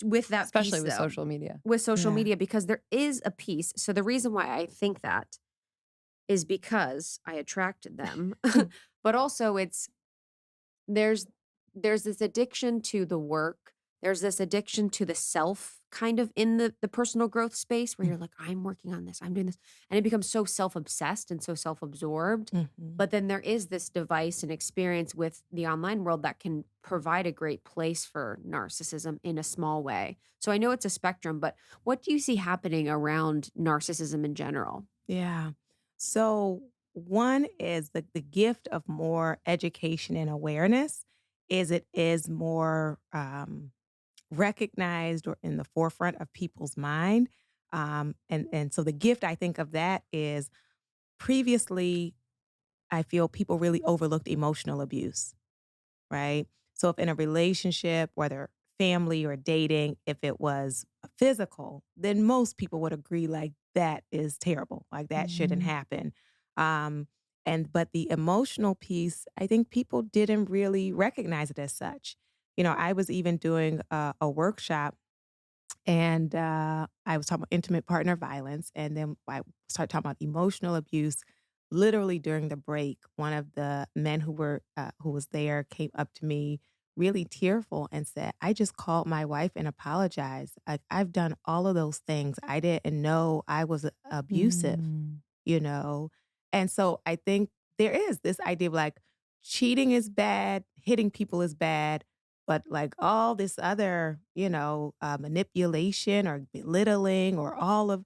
with that Especially piece, with though? social media. With social Yeah. media, because there is a piece. So the reason why I think that is because I attract them, but also there's this addiction to the work. There's this addiction to the self kind of in the personal growth space where you're like, I'm working on this, I'm doing this. And it becomes so self-obsessed and so self-absorbed. Mhm. But then there is this device and experience with the online world that can provide a great place for narcissism in a small way. So I know it's a spectrum, but what do you see happening around narcissism in general? Yeah. So one is the gift of more education and awareness is it is more recognized or in the forefront of people's mind. And so the gift I think of that is previously I feel people really overlooked emotional abuse, right? So if in a relationship, whether family or dating, if it was physical, then most people would agree like that is terrible, like that shouldn't happen. Um, but the emotional piece, I think people didn't really recognize it as such. I was even doing a workshop and I was talking about intimate partner violence, and then I started talking about emotional abuse. Literally during the break, one of the men who was there came up to me, really tearful, and said, "I just called my wife and apologized. I've done all of those things. I didn't know I was abusive, Mm. you know." And so I think there is this idea of like cheating is bad, hitting people is bad, but like all this other, manipulation or belittling or all of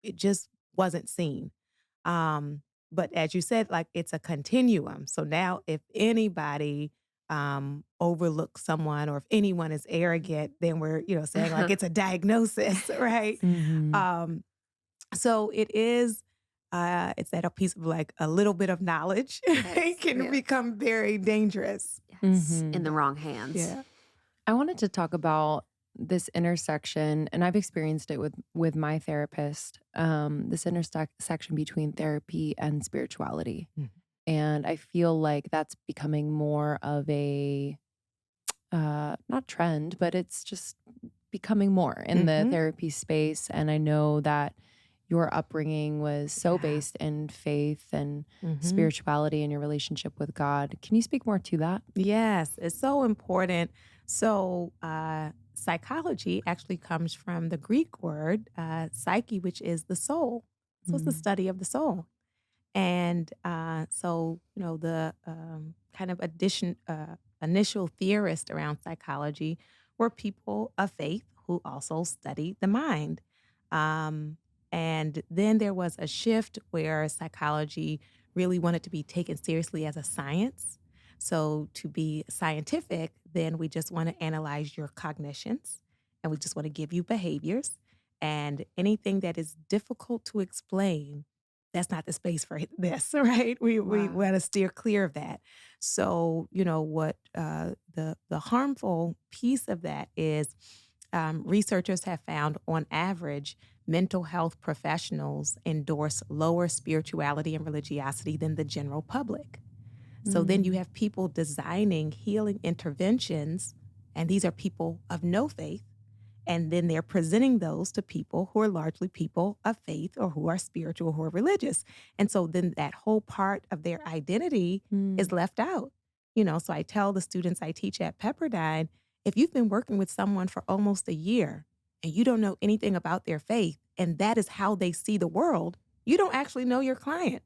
it just wasn't seen. But as you said, like it's a continuum. So now if anybody overlooks someone or if anyone is arrogant, then we're, saying like it's a diagnosis, right? Mhm. So it is it's that a piece of like a little bit of knowledge Yes, can yes. become very dangerous. Yes, Mhm. in the wrong hands. Yeah. I wanted to talk about this intersection, and I've experienced it with my therapist. This intersection between therapy and spirituality, Mhm. and I feel like that's becoming more of a not trend, but it's just becoming more in the Mhm. therapy space. And I know that your upbringing was so Yeah. based in faith and Mhm. spirituality and your relationship with God. Can you speak more to that? Yes, it's so important. So, psychology actually comes from the Greek word psyche, which is the soul. So, it's the Mm. study of the soul. And the kind of initial theorists around psychology were people of faith who also studied the mind. Um, and then there was a shift where psychology really wanted to be taken seriously as a science. So, to be scientific, then we just want to analyze your cognitions and we just want to give you behaviors. And anything that is difficult to explain, that's not the space for this, right? We Wow. want to steer clear of that. So, what the harmful piece of that is researchers have found on average, mental health professionals endorse lower spirituality and religiosity than the general public. So then you have people designing healing interventions, and these are people of no faith. And then they're presenting those to people who are largely people of faith or who are spiritual, who are religious. And so then that whole part of their identity is left out. So I tell the students I teach at Pepperdine, if you've been working with someone for almost a year and you don't know anything about their faith, and that is how they see the world, you don't actually know your client.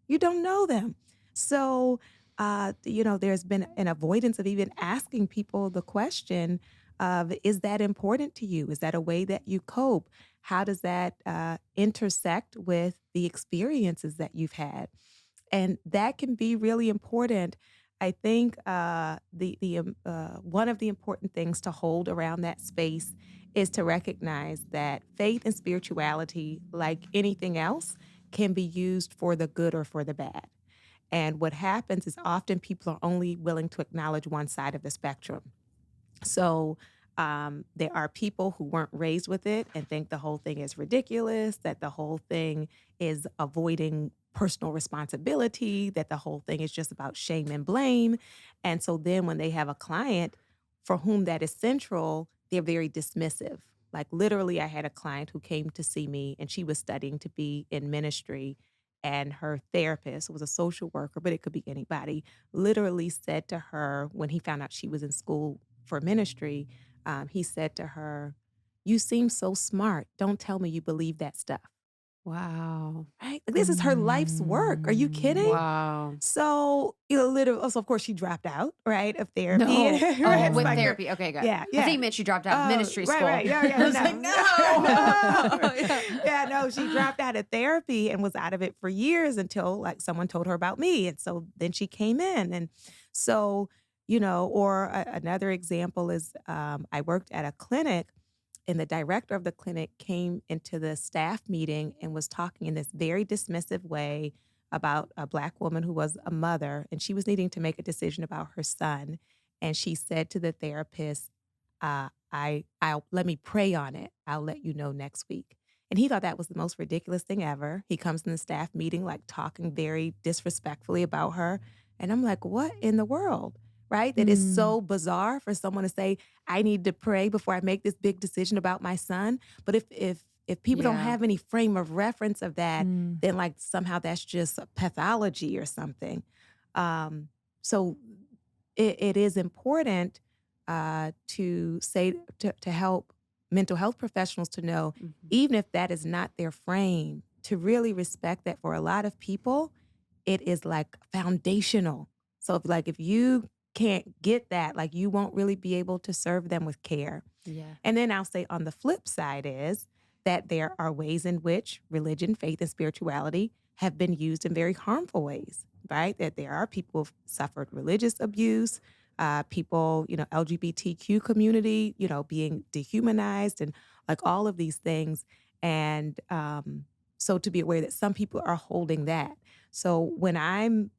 You don't know them. So, there's been an avoidance of even asking people the question of, is that important to you? Is that a way that you cope? How does that intersect with the experiences that you've had? And that can be really important. I think one of the important things to hold around that space is to recognize that faith and spirituality, like anything else, can be used for the good or for the bad. And what happens is often people are only willing to acknowledge one side of the spectrum. So there are people who weren't raised with it and think the whole thing is ridiculous, that the whole thing is avoiding personal responsibility, that the whole thing is just about shame and blame. And so then when they have a client for whom that is central, they're very dismissive. Like literally, I had a client who came to see me and she was studying to be in ministry. And her therapist was a social worker, but it could be anybody, literally said to her when he found out she was in school for ministry, he said to her, "You seem so smart. Don't tell me you believe that stuff." Wow. Right? Like, this is her life's work. Are you kidding? Wow. So, literally, also, of course, she dropped out, right, of therapy. No. Right? Oh, It's with like therapy. Okay, good. yeah, I yeah. think you meant she dropped out of ministry school. Right. Yeah, I was like, no. Yeah, no, she dropped out of therapy and was out of it for years until like someone told her about me. And so then she came in. And so, another example is I worked at a clinic and the director of the clinic came into the staff meeting and was talking in this very dismissive way about a Black woman who was a mother, and she was needing to make a decision about her son. And she said to the therapist, I'll let me pray on it. I'll let you know next week. And he thought that was the most ridiculous thing ever. He comes in the staff meeting, like talking very disrespectfully about her. And I'm like, what in the world? Right? That is so bizarre for someone to say, I need to pray before I make this big decision about my son. But if people don't Yeah. have any frame of reference of that, then like somehow that's just a pathology or something. So it is important to say to help mental health professionals to know, even if that is not their frame, to really respect that for a lot of people, it is like foundational. So if you can't get that, like you won't really be able to serve them with care. Yeah. And then I'll say on the flip side is that there are ways in which religion, faith, and spirituality have been used in very harmful ways, right? That there are people who've suffered religious abuse, people, LGBTQ community, being dehumanized and like all of these things. And so to be aware that some people are holding that. So when I'm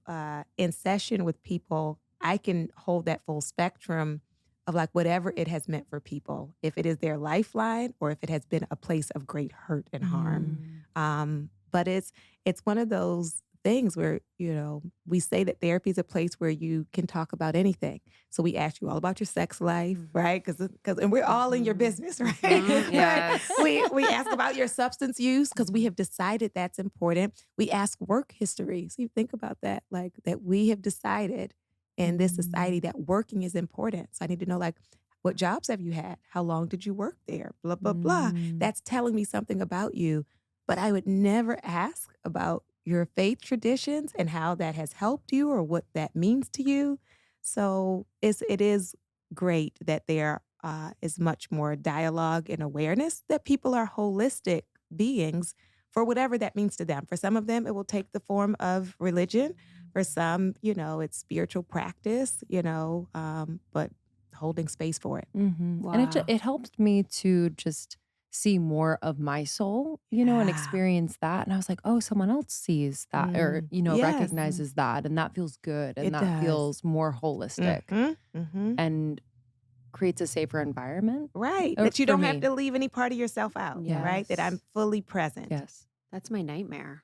in session with people, I can hold that full spectrum of like whatever it has meant for people, if it is their lifeline or if it has been a place of great hurt and harm. But it's one of those things where, we say that therapy is a place where you can talk about anything. So we ask you all about your sex life, right? And we're all in your business, right? Yes. we ask about your substance use because we have decided that's important. We ask work history. So you think about that, like that we have decided in this society that working is important. So I need to know like, what jobs have you had? How long did you work there? Blah, blah, blah. That's telling me something about you. But I would never ask about your faith traditions and how that has helped you or what that means to you. So it is great that there is much more dialogue and awareness that people are holistic beings for whatever that means to them. For some of them, it will take the form of religion. For some, it's spiritual practice, but holding space for it. Wow. And it helped me to just see more of my soul, and experience that. And I was like, oh, someone else sees that or, Yes. recognizes that. And that feels good. And It that does. feels more holistic and creates a safer environment. Right. Or That you for don't have me. to leave any part of yourself out, right? That I'm fully present. Yes. That's my nightmare.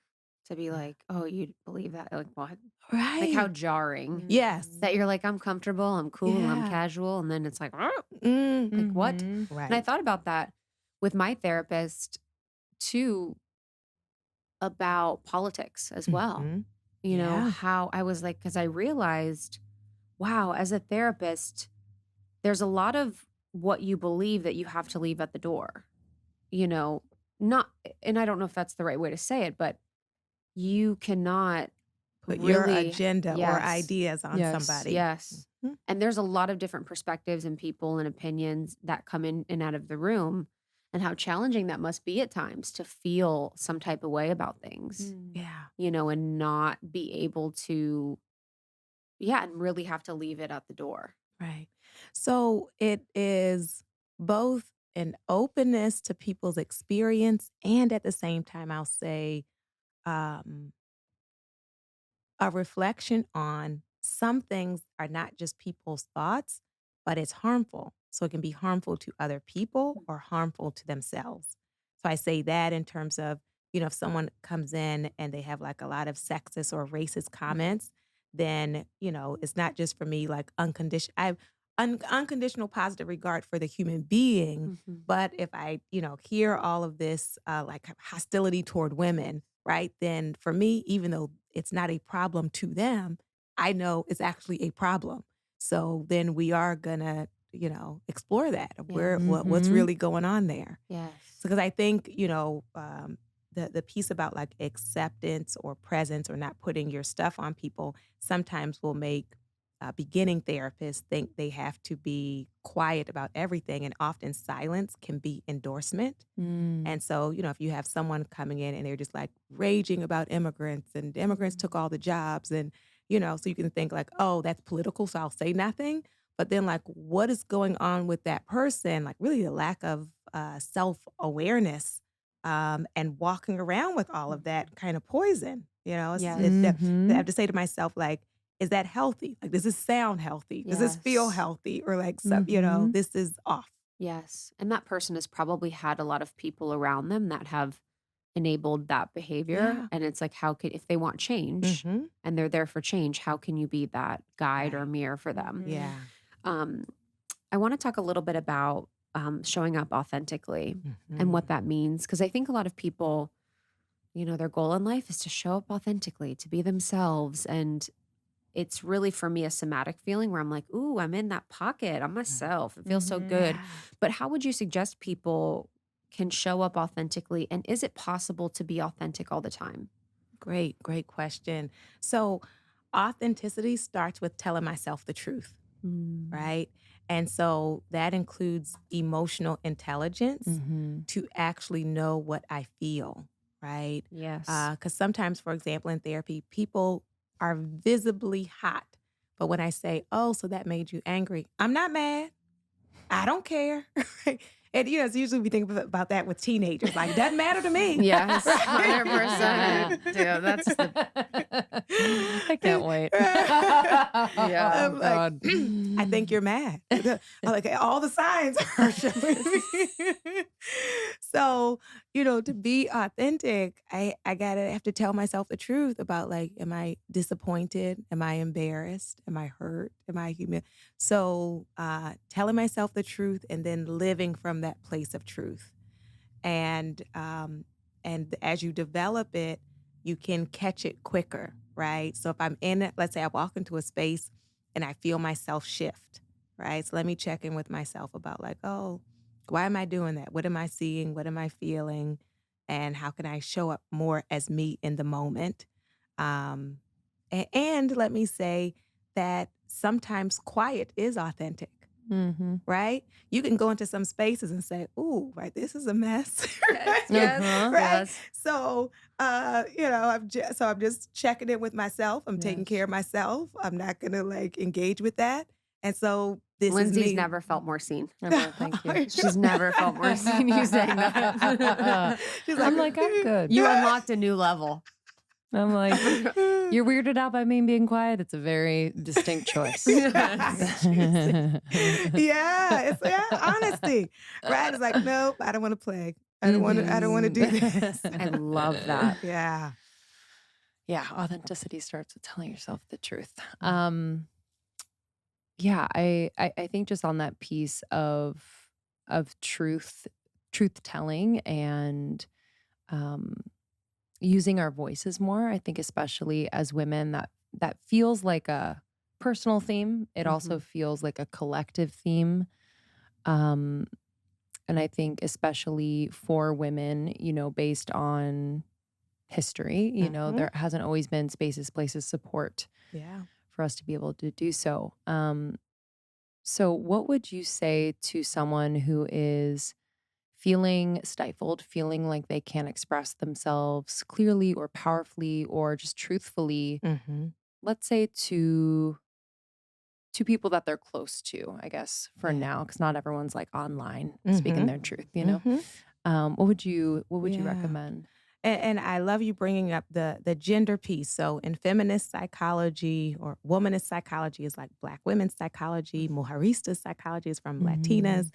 To be like, oh, you believe that? Like what? Right. Like how jarring. Yes. That you're like, I'm comfortable, I'm cool, I'm Yeah. casual. And then it's like, like Mm-hmm. what? Right. And I thought about that with my therapist too, about politics as well. Mhm. You know, Yeah. how I was like, because I realized, wow, as a therapist, there's a lot of what you believe that you have to leave at the door. you know, not, and I don't know if that's the right way to say it, but you cannot Put your really, agenda or yes, ideas on Yes. somebody. yes. Mhm. And there's a lot of different perspectives and people and opinions that come in and out of the room, and how challenging that must be at times to feel some type of way about things, Yeah. you know, and not be able to, yeah, and really have to leave it at the door. Right. So it is both an openness to people's experience, and at the same time, I'll say, um, a reflection on some things are not just people's thoughts, but it's harmful. So it can be harmful to other people or harmful to themselves. So I say that in terms of, if someone comes in and they have like a lot of sexist or racist comments, then, it's not just for me like unconditional. I have unconditional positive regard for the human being. Mhm. But if I, hear all of this like hostility toward women, right? Then for me, even though it's not a problem to them, I know it's actually a problem. So then we are gonna, explore that of Yeah. what's Mhm. really going on there. Yes. Because I think, the piece about like acceptance or presence or not putting your stuff on people sometimes will make beginning therapists think they have to be quiet about everything, and often silence can be endorsement. Mm. And so, if you have someone coming in and they're just like raging about immigrants and the immigrants took all the jobs, and, so you can think like, oh, that's political, so I'll say nothing. But then, like, what is going on with that person? Like, really, the lack of self awareness and walking around with all of that kind of poison. Yes. I have to say to myself, like, is that healthy? Like, does this sound healthy? Does this feel Yes. healthy? Or like, Mhm. this is off. Yes. And that person has probably had a lot of people around them that have enabled that behavior. Yeah. And it's like, how could, if they want change Mm-hmm. and they're there for change, how can you be that guide or Right. mirror for them? Yeah. Um, I want to talk a little bit about showing up authentically and Mhm. what that means. Because I think a lot of people, their goal in life is to show up authentically, to be themselves. And it's really for me a somatic feeling where I'm like, ooh, I'm in that pocket. I'm myself. It feels so good. Yeah. But how would you suggest people can show up authentically? And is it possible to be authentic all the time? Great, great question. So, authenticity starts with telling myself the truth, Mm. right? And so that includes emotional intelligence Mhm. to actually know what I feel, right? Yes. Because sometimes, for example, in therapy, people are visibly hot. But when I say, oh, so that made you angry, I'm not mad. I don't care. And, it's usually we think about that with teenagers. Like, it doesn't matter to me. Yes, Right? 100%. Dude, that's the I can't wait. Yeah. Oh, I'm like, God. I think you're mad. I'm like, all the signs are showing me. So, to be authentic, I have to tell myself the truth about like, am I disappointed? Am I embarrassed? Am I hurt? Am I humiliated? So, telling myself the truth and then living from that place of truth. And as you develop it, you can catch it quicker, right? So if I'm in it, let's say I walk into a space and I feel myself shift, right? So let me check in with myself about like, oh, why am I doing that? What am I seeing? What am I feeling? And how can I show up more as me in the moment? Um, and let me say that sometimes quiet is authentic. Mhm. Right? You can go into some spaces and say, "Ooh, right, this is a mess." Yes, Right? Uh-huh. Right? yes. So, I'm just checking in with myself. I'm taking Yes. care of myself. I'm not gonna like engage with that. And so this is Lindsay's me. never felt more seen. Oh, well, thank you. She's never felt more seen you saying that. She's I'm like, I'm good. You unlocked a new level. I'm like, you're weirded out by me being quiet. It's a very distinct choice. Yes. Honesty. Right? It's like, nope, I don't want to play. I don't want to do this. I love that. Yeah. Yeah, authenticity starts with telling yourself the truth. Yeah, I think just on that piece of truth telling and using our voices more. I think especially as women that feels like a personal theme. It also feels like a collective theme. And I think especially for women, based on history, there hasn't always been spaces, places, support Yeah. for us to be able to do so. So what would you say to someone who is feeling stifled, feeling like they can't express themselves clearly or powerfully or just truthfully, Mm-hmm. let's say to people that they're close to, I guess, for now, because not everyone's like online speaking their truth, What would you Yeah. recommend? And I love you bringing up the gender piece. So in feminist psychology or womanist psychology is like Black women's psychology, Mujerista psychology is from Latinas.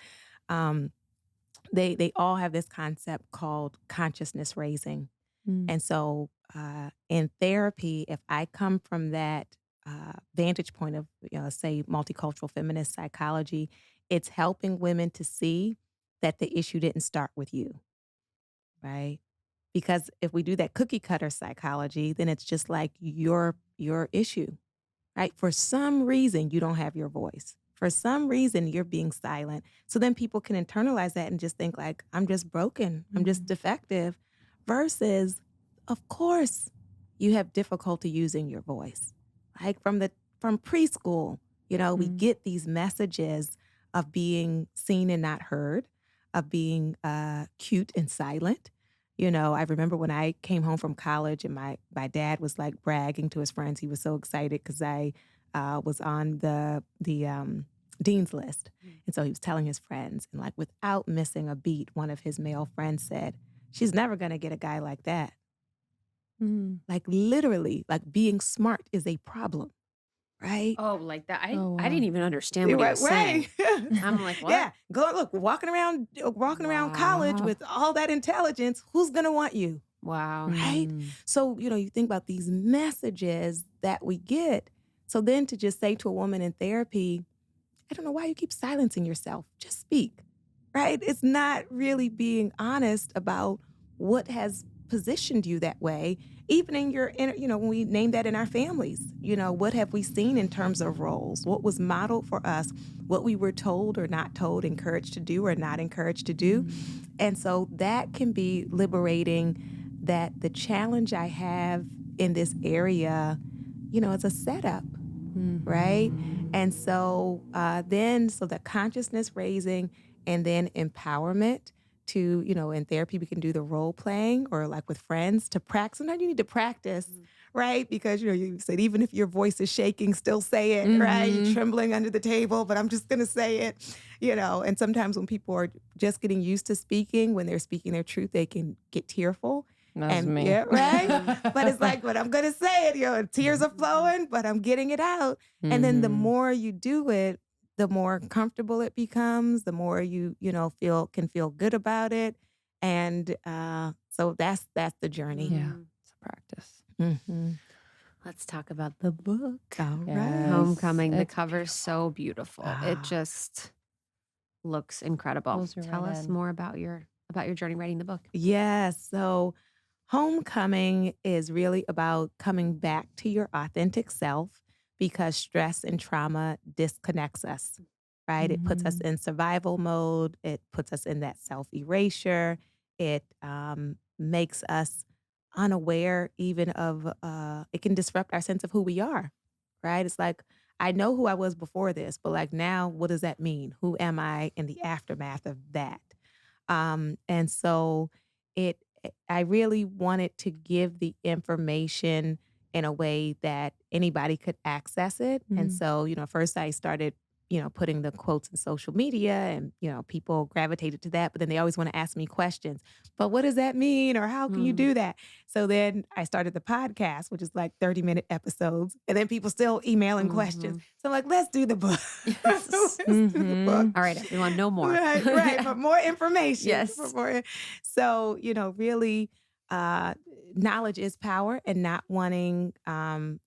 They all have this concept called consciousness raising. And so in therapy, if I come from that vantage point of, say, multicultural feminist psychology, it's helping women to see that the issue didn't start with you, right? Because if we do that cookie cutter psychology, then it's just like your issue, right? For some reason, you don't have your voice. For some reason, you're being silent. So then people can internalize that and just think like, I'm just broken. I'm just defective. Versus, of course, you have difficulty using your voice. Like from preschool, we get these messages of being seen and not heard, of being cute and silent. I remember when I came home from college and my dad was like bragging to his friends. He was so excited because I was on the dean's list. And so he was telling his friends, and like without missing a beat, one of his male friends said, "She's never going to get a guy like that." Like literally, like being smart is a problem, right? Oh, like that. I Oh, I didn't wow. even understand what he was saying. I'm like, what? Yeah, look, walking around college Wow. with all that intelligence, who's going to want you? Wow. Right? So, you think about these messages that we get. So then to just say to a woman in therapy, I don't know why you keep silencing yourself. Just speak, right? It's not really being honest about what has positioned you that way. Even in your inner, when we name that in our families, what have we seen in terms of roles? What was modeled for us? What we were told or not told, encouraged to do or not encouraged to do. And so that can be liberating, that the challenge I have in this area, it's a setup, right? And so so the consciousness raising and then empowerment to, in therapy, we can do the role playing or like with friends to practice. Sometimes you need to practice, right? Because, you said even if your voice is shaking, still say it, right? You're trembling under the table, but I'm just going to say it, And sometimes when people are just getting used to speaking, when they're speaking their truth, they can get tearful. That's me. Yeah, right? But it's like, but I'm going to say it, tears are flowing, but I'm getting it out. And then the more you do it, the more comfortable it becomes, the more you can feel good about it. And so that's the journey. Yeah, it's a practice. Let's talk about the book. All right. Yes. Homecoming. The It's cover's so beautiful. It Ah. just looks incredible. Pulls you Tell right us in. more about your journey writing the book. Yes. So homecoming is really about coming back to your authentic self because stress and trauma disconnects us, right? It puts us in survival mode. It puts us in that self-erasure. It makes us unaware even of, it can disrupt our sense of who we are, right? It's like, I know who I was before this, but like now, what does that mean? Who am I in the aftermath of that? And so I really wanted to give the information in a way that anybody could access it. And so, first I started, putting the quotes in social media and, people gravitated to that, but then they always want to ask me questions. But what does that mean? Or how can you do that? So then I started the podcast, which is like 30-minute episodes. And then people still emailing questions. So I'm like, let's do the book. Let's do the book. All right, everyone, no more. Right. But more information. Yes. So, really, knowledge is power, and not wanting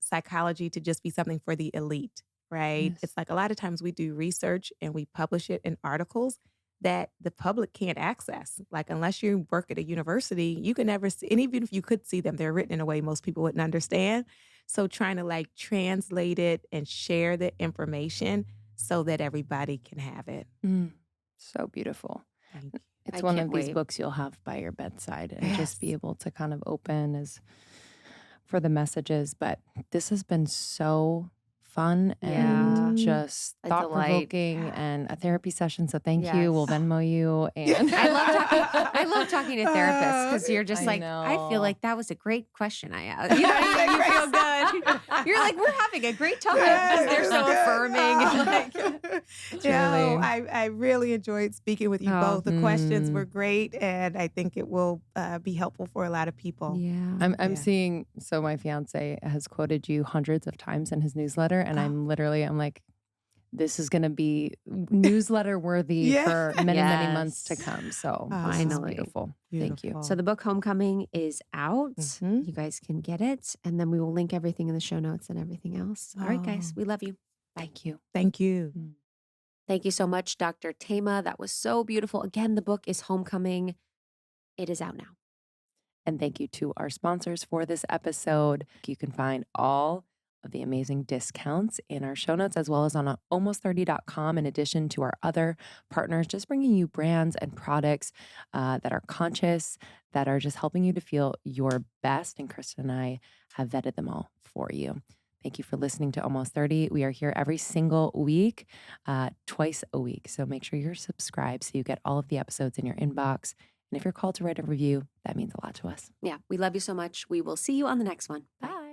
psychology to just be something for the elite, right? Yes. It's like a lot of times we do research and we publish it in articles that the public can't access. Like unless you work at a university, you can never see, and even if you could see them, they're written in a way most people wouldn't understand. So trying to like translate it and share the information so that everybody can have it. So beautiful. Thank you. It's I one can't of these wait. books you'll have by your bedside and just be Yes. able to kind of open as for the messages. But this has been so fun Yeah. and just A thought provoking delight. and a therapy session. So thank you. We'll Yes. Venmo you. And I love talking to therapists because you're just I like, I feel know. like that was a great question I asked. You know what I mean? You feel good. You're like, we're having a great time because they're so affirming. And like, No, Truly. I really enjoyed speaking with you Oh. both. The questions were great, and I think it will be helpful for a lot of people. yeah. I'm Yeah. seeing, so my fiance has quoted you hundreds of times in his newsletter. And I'm like, this is going to be newsletter worthy Yeah. for many, many months to Yes. come. So Oh, this is Finally. beautiful. Thank you. So the book Homecoming is out. Mhm. You guys can get it. And then we will link everything in the show notes and everything else. All right, guys. Oh. We love you. Thank you. Thank you. Thank you so much, Dr. Thema. That was so beautiful. Again, the book is Homecoming. It is out now. And thank you to our sponsors for this episode. You can find all of the amazing discounts in our show notes, as well as on almost30.com, in addition to our other partners, just bringing you brands and products that are conscious, that are just helping you to feel your best. And Krista and I have vetted them all for you. Thank you for listening to Almost 30. We are here every single week, twice a week. So make sure you're subscribed so you get all of the episodes in your inbox. And if you're called to write a review, that means a lot to us. Yeah, we love you so much. We will see you on the next one. Bye.